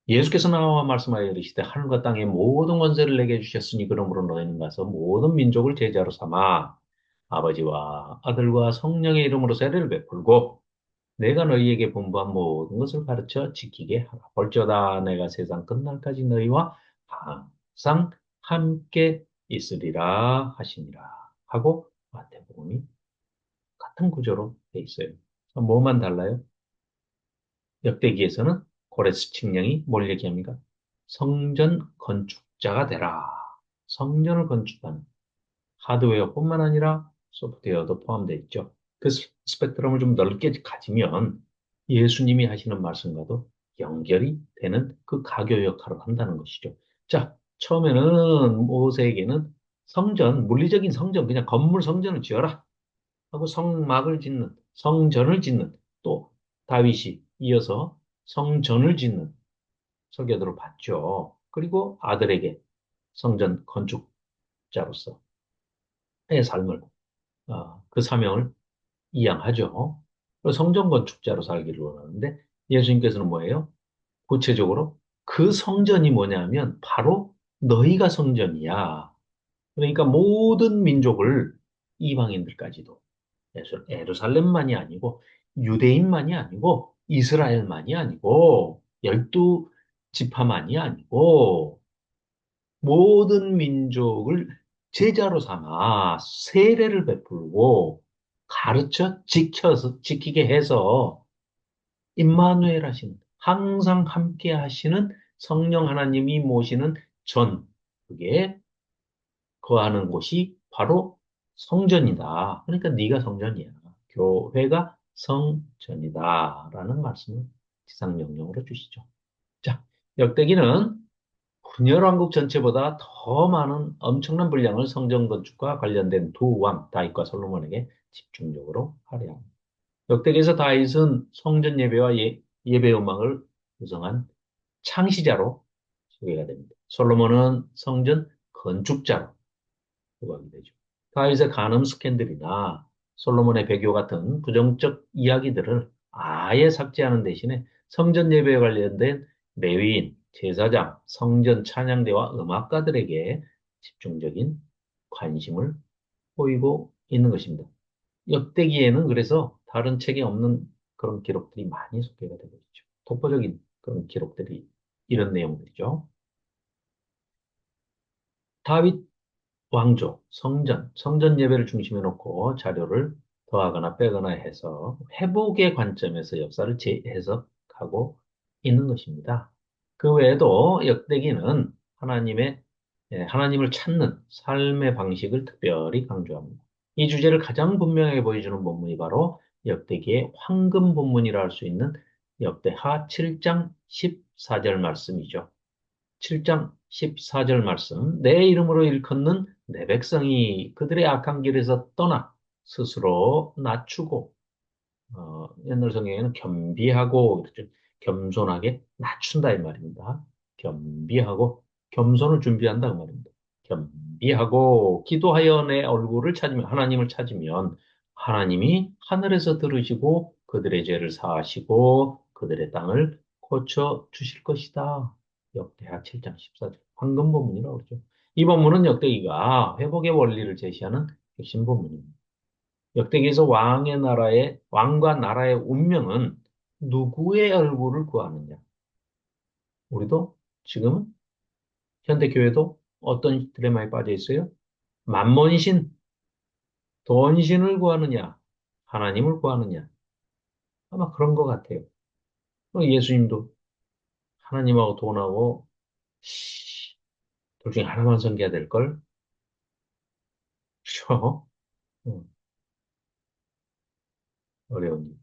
예수께서 나와 말씀하여 이르시되 하늘과 땅의 모든 권세를 내게 주셨으니 그러므로 너희는 가서 모든 민족을 제자로 삼아 아버지와 아들과 성령의 이름으로 세례를 베풀고 내가 너희에게 분부한 모든 것을 가르쳐 지키게 하라. 볼지어다 내가 세상 끝날까지 너희와 항상 함께 있으리라 하시니라. 하고 마태복음이 같은 구조로 돼 있어요. 뭐만 달라요? 역대기에서는 고레스 칙령이 뭘 얘기합니까? 성전 건축자가 되라. 성전을 건축하는 하드웨어뿐만 아니라 소프트웨어도 포함되어 있죠. 그 스펙트럼을 좀 넓게 가지면 예수님이 하시는 말씀과도 연결이 되는 그 가교 역할을 한다는 것이죠. 자, 처음에는 모세에게는 성전, 물리적인 성전, 그냥 건물 성전을 지어라 하고 성막을 짓는, 성전을 짓는, 또 다윗이 이어서 성전을 짓는 설계도를 받죠. 그리고 아들에게 성전 건축자로서의 삶을, 그 사명을 이양하죠. 성전 건축자로 살기를 원하는데 예수님께서는 뭐예요? 구체적으로 그 성전이 뭐냐면 바로 너희가 성전이야. 그러니까 모든 민족을 이방인들까지도 예루살렘만이 아니고 유대인만이 아니고 이스라엘만이 아니고 열두 지파만이 아니고 모든 민족을 제자로 삼아 세례를 베풀고 가르쳐 지키게 해서 임마누엘 하신 항상 함께 하시는 성령 하나님이 모시는 그게 거하는 곳이 바로 성전이다. 그러니까 네가 성전이야. 교회가 성전이다라는 말씀을 지상명령으로 주시죠. 자, 역대기는 분열왕국 전체보다 더 많은 엄청난 분량을 성전 건축과 관련된 두 왕, 다윗과 솔로몬에게 집중적으로 할애합니다. 역대기에서 다윗은 성전 예배와 예배 음악을 구성한 창시자로 소개가 됩니다. 솔로몬은 성전 건축자로 소개하게 되죠. 다윗의 간음 스캔들이나 솔로몬의 배교 같은 부정적 이야기들을 아예 삭제하는 대신에 성전 예배에 관련된 레위인, 제사장, 성전 찬양대와 음악가들에게 집중적인 관심을 보이고 있는 것입니다. 역대기에는 그래서 다른 책에 없는 그런 기록들이 많이 소개가 되고 있죠. 독보적인 그런 기록들이 이런 내용들이죠. 다윗 왕조, 성전 예배를 중심에 놓고 자료를 더하거나 빼거나 해서 회복의 관점에서 역사를 재해석하고 있는 것입니다. 그 외에도 역대기는 하나님을 찾는 삶의 방식을 특별히 강조합니다. 이 주제를 가장 분명하게 보여주는 본문이 바로 역대기의 황금 본문이라 할 수 있는 역대하 7장 14절 말씀이죠. 7장 14절 말씀. 내 이름으로 일컫는 내 백성이 그들의 악한 길에서 떠나 스스로 낮추고, 옛날 성경에는 겸비하고, 이렇게 겸손하게 낮춘다 이 말입니다. 겸비하고, 겸손을 준비한다 그 말입니다. 겸비하고, 기도하여 내 얼굴을 찾으면, 하나님을 찾으면, 하나님이 하늘에서 들으시고, 그들의 죄를 사하시고, 그들의 땅을 고쳐 주실 것이다. 역대하 7장 14절. 황금 본문이라고 그러죠. 이 본문은 역대기가 회복의 원리를 제시하는 핵심 본문입니다. 역대기에서 왕과 나라의 운명은 누구의 얼굴을 구하느냐? 우리도 지금은 현대교회도 어떤 드라마에 빠져 있어요? 만몬신, 돈신을 구하느냐? 하나님을 구하느냐? 아마 그런 것 같아요. 예수님도 하나님하고 돈하고 둘 중에 하나만 섬겨야 될걸? 그렇죠? 응, 어려운 일.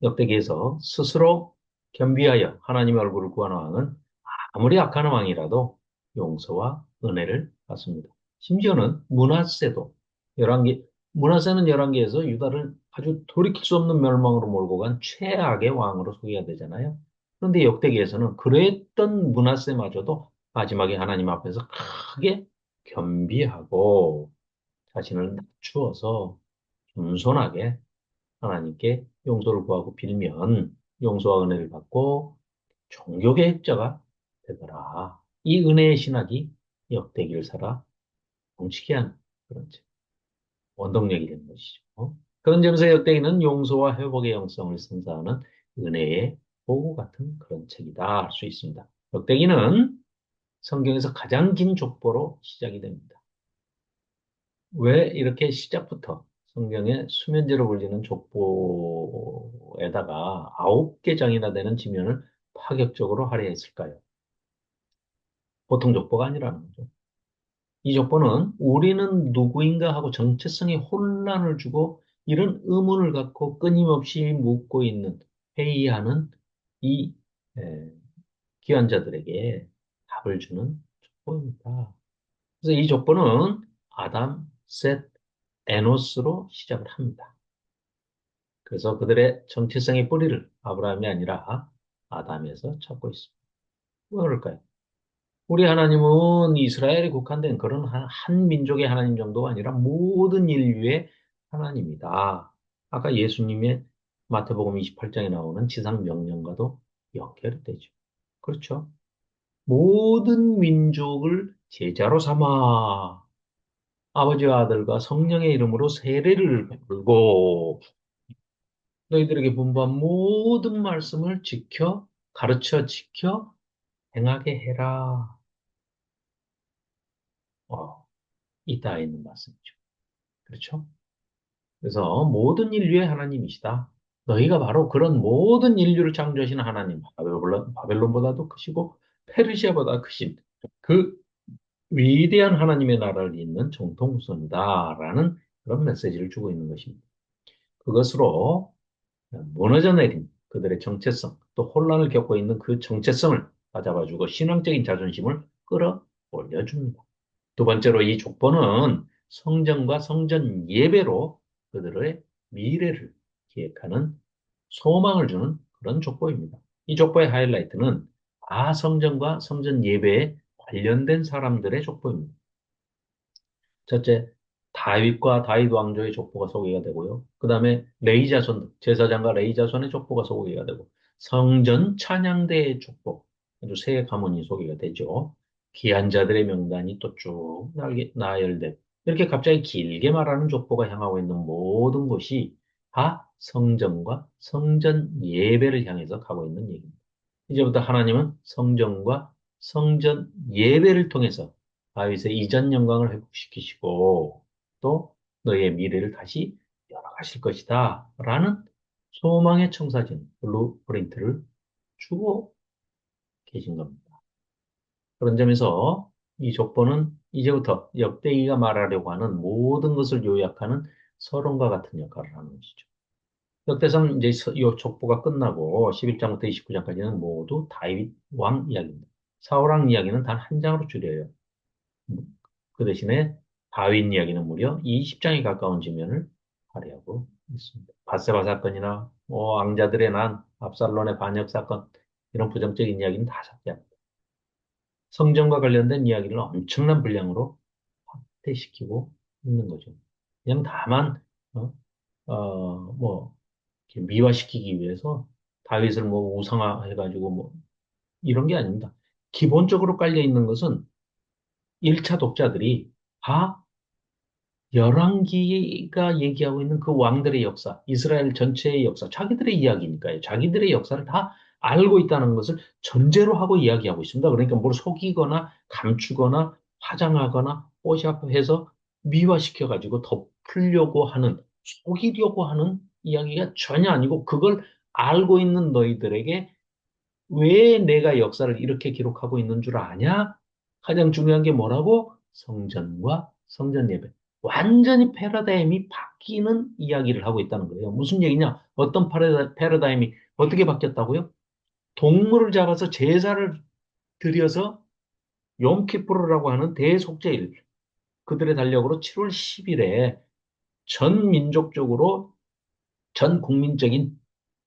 역대기에서 스스로 겸비하여 하나님의 얼굴을 구하는 왕은 아무리 악한 왕이라도 용서와 은혜를 받습니다. 심지어는 문하세도 11개, 문하세는 11개에서 유다를 아주 돌이킬 수 없는 멸망으로 몰고 간 최악의 왕으로 소개가 되잖아요. 그런데 역대기에서는 그랬던 문하세마저도 마지막에 하나님 앞에서 크게 겸비하고 자신을 낮추어서 겸손하게 하나님께 용서를 구하고 빌면 용서와 은혜를 받고 종교의 획자가 되더라. 이 은혜의 신학이 역대기를 살아 넘치게 하는 그런 원동력이 되는 것이죠. 그런 점에서 역대기는 용서와 회복의 영성을 선사하는 은혜의 보고 같은 그런 책이다 할 수 있습니다. 역대기는 성경에서 가장 긴 족보로 시작이 됩니다. 왜 이렇게 시작부터 성경의 수면제로 불리는 족보에다가 9개 장이나 되는 지면을 파격적으로 할애했을까요? 보통 족보가 아니라는 거죠. 이 족보는 우리는 누구인가 하고 정체성에 혼란을 주고 이런 의문을 갖고 끊임없이 묻고 있는 회의하는 이 에, 기환자들에게 답을 주는 족보입니다. 그래서 이 족보는 아담, 셋, 에노스로 시작을 합니다. 그래서 그들의 정체성의 뿌리를 아브라함이 아니라 아담에서 찾고 있습니다. 왜 그럴까요? 우리 하나님은 이스라엘에 국한된 그런 한 민족의 하나님 정도가 아니라 모든 인류의 하나님이다. 아까 예수님의 마태복음 28장에 나오는 지상 명령과도 연결이 되죠. 그렇죠? 모든 민족을 제자로 삼아 아버지와 아들과 성령의 이름으로 세례를 베풀고 너희들에게 분부한 모든 말씀을 가르쳐 지켜 행하게 해라. 이따 있는 말씀이죠. 그렇죠? 그래서 모든 인류의 하나님이시다. 너희가 바로 그런 모든 인류를 창조하시는 하나님, 바벨론보다도 크시고 페르시아보다 크신 그 위대한 하나님의 나라를 잇는 정통후손이다라는 그런 메시지를 주고 있는 것입니다. 그것으로 무너져 내린 그들의 정체성, 또 혼란을 겪고 있는 그 정체성을 다잡아주고 신앙적인 자존심을 끌어올려줍니다. 두 번째로 이 족보는 성전과 성전 예배로 그들의 미래를 기획하는 소망을 주는 그런 족보입니다. 이 족보의 하이라이트는 성전과 성전 예배에 관련된 사람들의 족보입니다. 첫째, 다윗과 다윗 왕조의 족보가 소개가 되고요. 그 다음에 레위 자손, 제사장과 레위 자손의 족보가 소개가 되고, 성전 찬양대의 족보, 아주 세 가문이 소개가 되죠. 귀한 자들의 명단이 또 쭉 나열되고, 이렇게 갑자기 길게 말하는 족보가 향하고 있는 모든 것이 다 성전과 성전 예배를 향해서 가고 있는 얘기입니다. 이제부터 하나님은 성전과 성전 예배를 통해서 다윗의 이전 영광을 회복시키시고 또 너희의 미래를 다시 열어가실 것이다 라는 소망의 청사진 블루프린트를 주고 계신 겁니다. 그런 점에서 이 족보는 이제부터 역대기가 말하려고 하는 모든 것을 요약하는 서론과 같은 역할을 하는 것이죠. 역대상 이제 이 족보가 끝나고 11장부터 29장까지는 모두 다윗 왕 이야기입니다. 사울 왕 이야기는 단 한 장으로 줄여요. 그 대신에 다윗 이야기는 무려 20장에 가까운 지면을 발휘하고 있습니다. 바세바 사건이나 왕자들의 난, 압살론의 반역 사건 이런 부정적인 이야기는 다 삭제합니다. 성전과 관련된 이야기를 엄청난 분량으로 확대시키고 있는 거죠. 그냥 다만 어, 뭐 이렇게 미화시키기 위해서 다윗을 뭐 우상화해가지고 뭐 이런 게 아닙니다. 기본적으로 깔려 있는 것은 1차 독자들이 다 열왕기가 얘기하고 있는 그 왕들의 역사, 이스라엘 전체의 역사, 자기들의 이야기니까요. 자기들의 역사를 다 알고 있다는 것을 전제로 하고 이야기하고 있습니다. 그러니까 뭘 속이거나 감추거나 화장하거나 뽀샵해서 미화시켜가지고 덮으려고 하는, 속이려고 하는 이야기가 전혀 아니고 그걸 알고 있는 너희들에게 왜 내가 역사를 이렇게 기록하고 있는 줄 아냐? 가장 중요한 게 뭐라고? 성전과 성전 예배. 완전히 패러다임이 바뀌는 이야기를 하고 있다는 거예요. 무슨 얘기냐? 어떤 패러다임이 어떻게 바뀌었다고요? 동물을 잡아서 제사를 드려서 욤키푸르라고 하는 대속죄일, 그들의 달력으로 7월 10일에 전 민족적으로 전 국민적인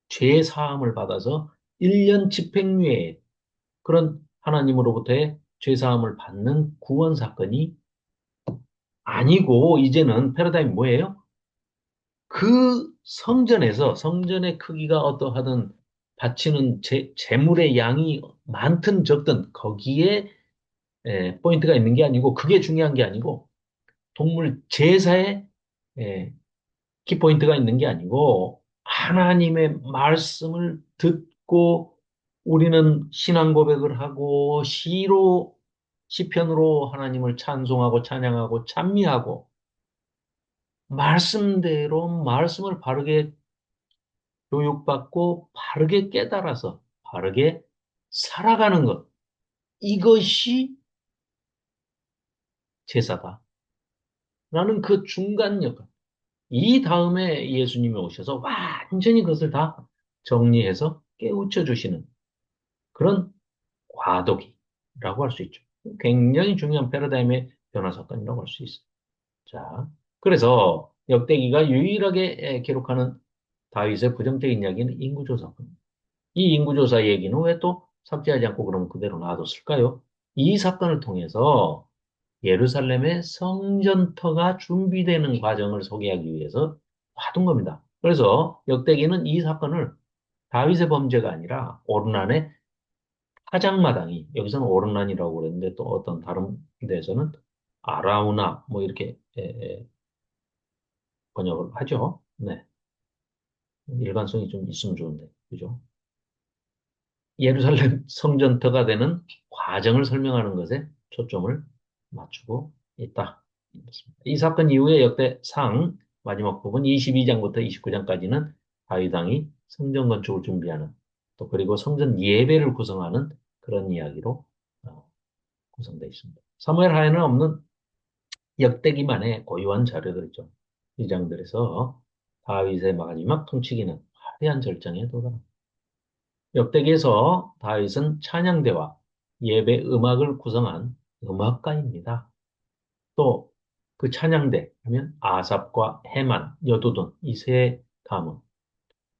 죄 사함을 받아서 1년 집행유예 그런 하나님으로부터의 죄사함을 받는 구원 사건이 아니고 이제는 패러다임이 뭐예요? 그 성전에서 성전의 크기가 어떠하든 바치는 재물의 양이 많든 적든 거기에 포인트가 있는 게 아니고 그게 중요한 게 아니고 동물 제사에 에, 키포인트가 있는 게 아니고 하나님의 말씀을 듣고 우리는 신앙 고백을 하고 시편으로 하나님을 찬송하고 찬양하고 찬미하고 말씀대로 말씀을 바르게 교육받고 바르게 깨달아서 바르게 살아가는 것. 이것이 제사다. 라는 그 중간 역할. 이 다음에 예수님이 오셔서 완전히 그것을 다 정리해서 깨우쳐 주시는 그런 과도기라고 할 수 있죠. 굉장히 중요한 패러다임의 변화 사건이라고 할 수 있어요. 자, 그래서 역대기가 유일하게 기록하는 다윗의 부정적인 이야기는 인구조사입니다. 이 인구조사 얘기는 왜 또 삭제하지 않고 그럼 그대로 놔뒀을까요? 이 사건을 통해서 예루살렘의 성전터가 준비되는 과정을 소개하기 위해서 봐둔 겁니다. 그래서 역대기는 이 사건을 다윗의 범죄가 아니라 오르난의 타작마당이, 여기서는 오르난이라고 그랬는데 또 어떤 다른 데에서는 아라우나 뭐 이렇게 번역을 하죠. 네. 일관성이 좀 있으면 좋은데, 그죠? 예루살렘 성전터가 되는 과정을 설명하는 것에 초점을 맞추고 있다. 이 사건 이후에 역대상 마지막 부분 22장부터 29장까지는 다윗 왕이 성전 건축을 준비하는 또 그리고 성전 예배를 구성하는 그런 이야기로 구성되어 있습니다. 사무엘 하에는 없는 역대기만의 고유한 자료들이죠. 이 장들에서 다윗의 마지막 통치기는 화려한 절정에 도달합니다. 역대기에서 다윗은 찬양대와 예배 음악을 구성한 음악가입니다. 또 그 찬양대 하면 아삽과 헤만, 여두둔 이 세 가문,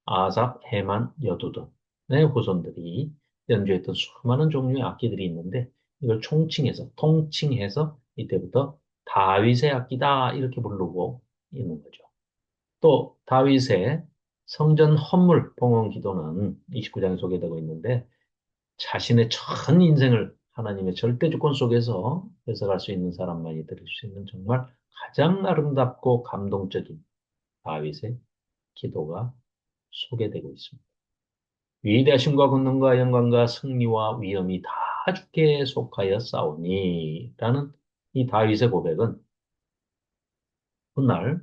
아삽, 헤만, 여두둔의 후손들이 연주했던 수많은 종류의 악기들이 있는데 이걸 총칭해서 통칭해서 이때부터 다윗의 악기다 이렇게 부르고 있는 거죠. 또 다윗의 성전 헌물 봉헌 기도는 29장에 소개되고 있는데 자신의 전 인생을 하나님의 절대 주권 속에서 해석할 수 있는 사람만이 들을 수 있는 정말 가장 아름답고 감동적인 다윗의 기도가 소개되고 있습니다. 위대하심과 권능과 영광과 승리와 위엄이 다 주께 속하여 싸우니 라는 이 다윗의 고백은 훗날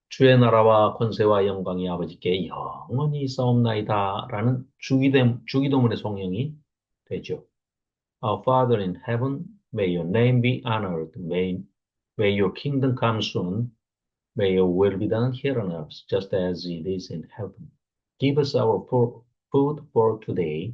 주의 나라와 권세와 영광이 아버지께 영원히 싸움나이다 라는 주기도문의 송영이 되죠. Our Father in heaven, may your name be honored. May your kingdom come soon. May your will be done here on earth, just as it is in heaven. Give us our food for today,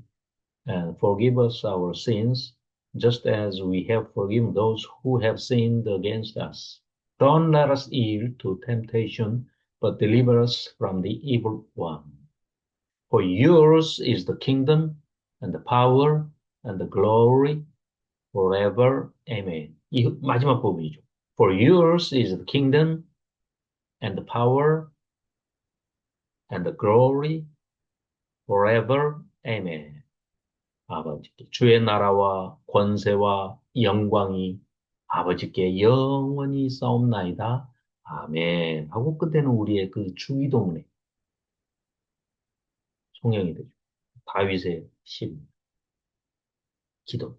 and forgive us our sins, just as we have forgiven those who have sinned against us. Don't let us yield to temptation, but deliver us from the evil one. For yours is the kingdom, and the power, and the glory, forever. Amen. 이 마지막 부분이죠. For yours is the kingdom and the power and the glory forever. Amen. 아버지께 주의 나라와 권세와 영광이 아버지께 영원히 싸움나이다. 아멘. 하고 끝에는 우리의 그 주기도문에 송영이 되죠. 다윗의 신, 기도.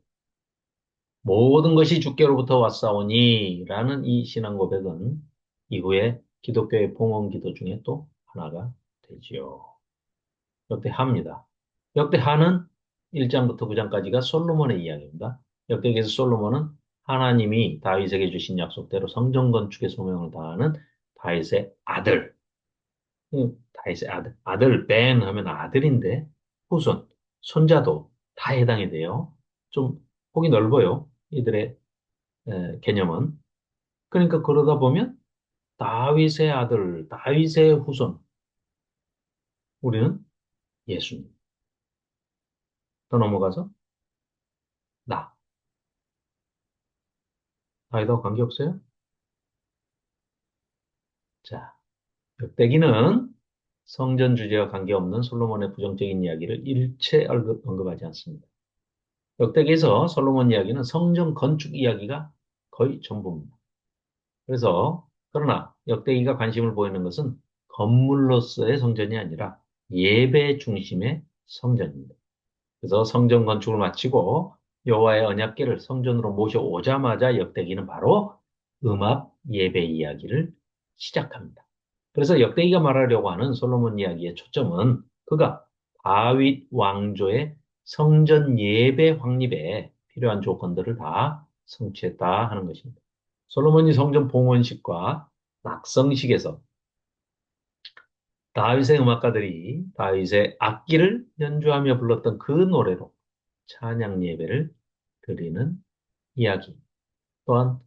모든 것이 주께로부터 왔사오니 라는 이 신앙 고백은 이후에 기독교의 봉헌 기도 중에 또 하나가 되지요. 역대하입니다. 역대하는 1장부터 9장까지가 솔로몬의 이야기입니다. 역대기에서 솔로몬은 하나님이 다윗에게 주신 약속대로 성전 건축의 소명을 다하는 다윗의 아들, 다윗의 아들, 아들 벤 하면 아들인데 후손, 손자도 다 해당이 돼요. 좀 폭이 넓어요. 이들의 개념은. 그러니까 그러다 보면 다윗의 아들, 다윗의 후손, 우리는 예수님. 더 넘어가서 나. 다윗하고 관계없어요? 자, 역대기는 성전 주제와 관계없는 솔로몬의 부정적인 이야기를 일체 언급하지 않습니다. 역대기에서 솔로몬 이야기는 성전 건축 이야기가 거의 전부입니다. 그래서 그러나 역대기가 관심을 보이는 것은 건물로서의 성전이 아니라 예배 중심의 성전입니다. 그래서 성전 건축을 마치고 여호와의 언약궤를 성전으로 모셔오자마자 역대기는 바로 음합 예배 이야기를 시작합니다. 그래서 역대기가 말하려고 하는 솔로몬 이야기의 초점은 그가 다윗 왕조의 성전 예배 확립에 필요한 조건들을 다 성취했다 하는 것입니다. 솔로몬이 성전 봉헌식과 낙성식에서 다윗의 음악가들이 다윗의 악기를 연주하며 불렀던 그 노래로 찬양 예배를 드리는 이야기. 또한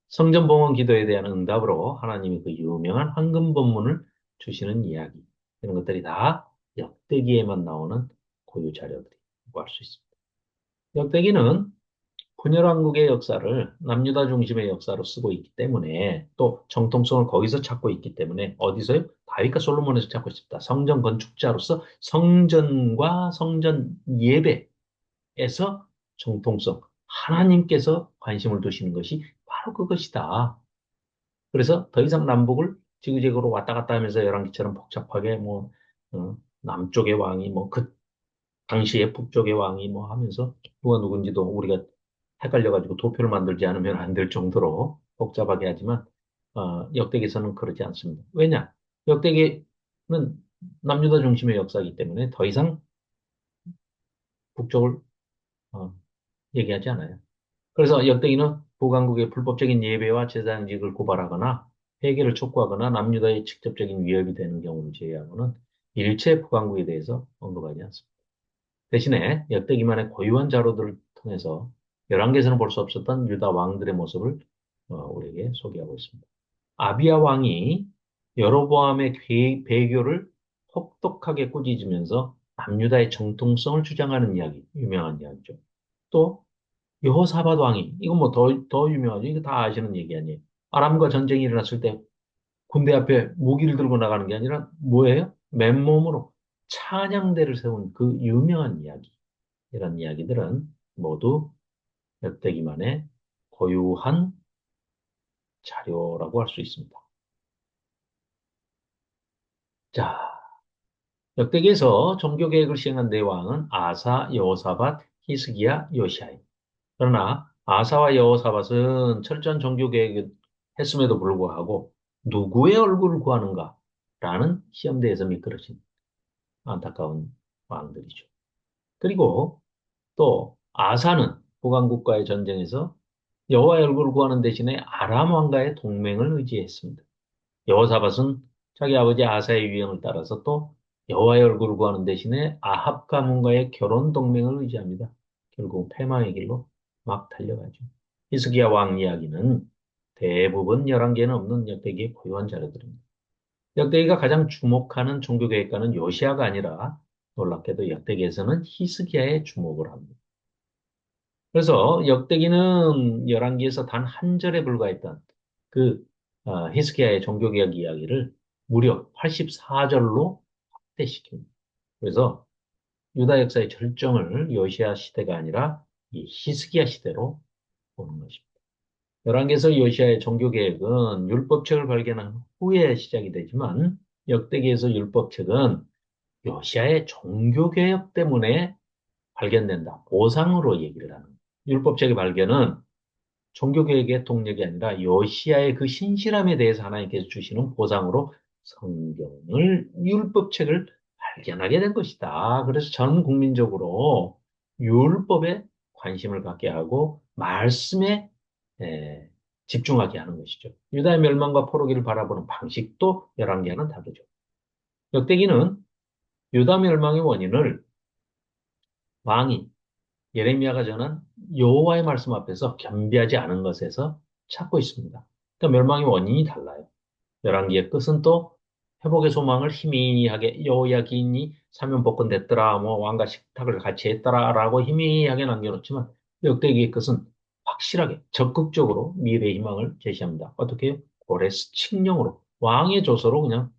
성전 봉헌 기도에 대한 응답으로 하나님이 그 유명한 황금 법문을 주시는 이야기. 이런 것들이 다 역대기에만 나오는 고유 자료들이라고 할 수 있습니다. 역대기는 분열왕국의 역사를 남유다 중심의 역사로 쓰고 있기 때문에 또 정통성을 거기서 찾고 있기 때문에 어디서요? 다윗과 솔로몬에서 찾고 있습니다. 성전 건축자로서 성전과 성전 예배에서 정통성, 하나님께서 관심을 두시는 것이 바로 그것이다. 그래서 더 이상 남북을 지그재그로 왔다 갔다 하면서 열왕기처럼 복잡하게 남쪽의 왕이 그 당시에 북쪽의 왕이 하면서 누가 누군지도 우리가 헷갈려가지고 도표를 만들지 않으면 안 될 정도로 복잡하게 하지만 역대기에서는 그러지 않습니다. 왜냐? 역대기는 남유다 중심의 역사이기 때문에 더 이상 북쪽을 어, 얘기하지 않아요. 그래서 역대기는 북왕국의 불법적인 예배와 제사장직을 고발하거나 회개를 촉구하거나 남유다의 직접적인 위협이 되는 경우를 제외하고는 일체 북왕국에 대해서 언급하지 않습니다. 대신에 역대기만의 고유한 자료들을 통해서 열왕기에서는 볼 수 없었던 유다 왕들의 모습을 우리에게 소개하고 있습니다. 아비야 왕이 여로보암의 배교를 혹독하게 꾸짖으면서 남유다의 정통성을 주장하는 이야기, 유명한 이야기죠. 또 여호사밧 왕이 이건 더 유명하죠. 이거 다 아시는 얘기 아니에요. 아람과 전쟁이 일어났을 때 군대 앞에 무기를 들고 나가는 게 아니라 뭐예요? 맨몸으로 찬양대를 세운 그 유명한 이야기. 이런 이야기들은 모두 역대기만의 고유한 자료라고 할 수 있습니다. 자, 역대기에서 종교개혁을 시행한 네 왕은 아사, 여호사밧, 히스기야, 요시아입니다. 그러나 아사와 여호사밧은 철저한 종교개혁을 했음에도 불구하고 누구의 얼굴을 구하는가라는 시험대에서 미끄러진 안타까운 왕들이죠. 그리고 또 아사는 북왕국과의 전쟁에서 여호와의 얼굴을 구하는 대신에 아람 왕과의 동맹을 의지했습니다. 여호사밧은 자기 아버지 아사의 유행을 따라서 또 여호와의 얼굴을 구하는 대신에 아합 가문과의 결혼 동맹을 의지합니다. 결국 패망의 길로 막 달려가죠. 히스기야 왕 이야기는 대부분 열왕기에는 없는 역대기의 고유한 자료들입니다. 역대기가 가장 주목하는 종교개혁가는 요시아가 아니라 놀랍게도 역대기에서는 히스기야에 주목을 합니다. 그래서 역대기는 열왕기에서 단 한 절에 불과했던 그 히스기야의 종교개혁 이야기를 무려 84절로 확대시킵니다. 그래서 유다 역사의 절정을 요시야 시대가 아니라 이 히스기야 시대로 보는 것입니다. 열왕기에서 요시야의 종교개혁은 율법책을 발견한 후에 시작이 되지만 역대기에서 율법책은 요시야의 종교개혁 때문에 발견된다. 보상으로 얘기를 하는 거예요. 율법책의 발견은 종교개혁의 동력이 아니라 요시야의 그 신실함에 대해서 하나님께서 주시는 보상으로 성경을, 율법책을 발견하게 된 것이다. 그래서 전 국민적으로 율법에 관심을 갖게 하고 말씀에 에, 집중하게 하는 것이죠. 유다의 멸망과 포로기를 바라보는 방식도 열왕기와는 다르죠. 역대기는 유다 멸망의 원인을 왕이 예레미야가 전한 여호와의 말씀 앞에서 겸비하지 않은 것에서 찾고 있습니다. 그러니까 멸망의 원인이 달라요. 열왕기의 끝은 또 회복의 소망을 희미하게 여호야긴이 사면 복권됐더라, 왕과 식탁을 같이 했더라라고 희미하게 남겨놓지만 역대기의 끝은 확실하게 적극적으로 미래의 희망을 제시합니다. 어떻게 해요? 고레스 칙령으로 왕의 조서로 그냥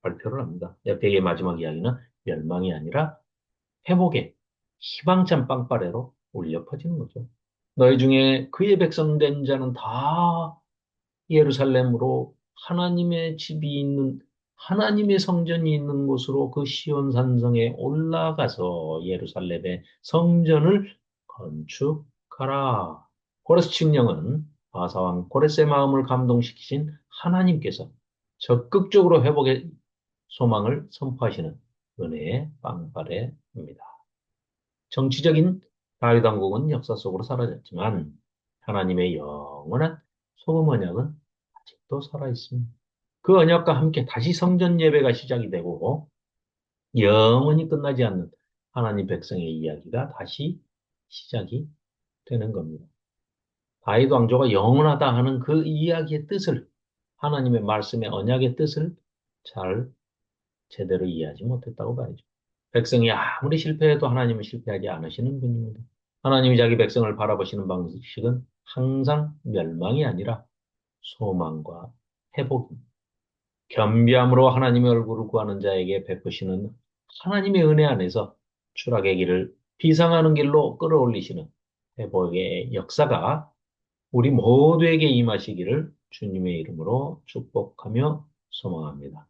발표를 합니다. 역대기의 마지막 이야기는 멸망이 아니라 회복의 희망찬 빵빠레로 울려 퍼지는 거죠. 너희 중에 그의 백성된 자는 다 예루살렘으로 하나님의 집이 있는, 하나님의 성전이 있는 곳으로 그 시온 산성에 올라가서 예루살렘의 성전을 건축하라. 고레스 칙령은 바사왕 고레스의 마음을 감동시키신 하나님께서 적극적으로 회복의 소망을 선포하시는 은혜의 빵빠레입니다. 정치적인 다윗 왕국은 역사 속으로 사라졌지만 하나님의 영원한 소금 언약은 아직도 살아 있습니다. 그 언약과 함께 다시 성전 예배가 시작이 되고 영원히 끝나지 않는 하나님 백성의 이야기가 다시 시작이 되는 겁니다. 다윗 왕조가 영원하다 하는 그 이야기의 뜻을 하나님의 말씀의 언약의 뜻을 잘 제대로 이해하지 못했다고 봐야죠. 백성이 아무리 실패해도 하나님은 실패하지 않으시는 분입니다. 하나님이 자기 백성을 바라보시는 방식은 항상 멸망이 아니라 소망과 회복입니다. 겸비함으로 하나님의 얼굴을 구하는 자에게 베푸시는 하나님의 은혜 안에서 추락의 길을 비상하는 길로 끌어올리시는 회복의 역사가 우리 모두에게 임하시기를 주님의 이름으로 축복하며 소망합니다.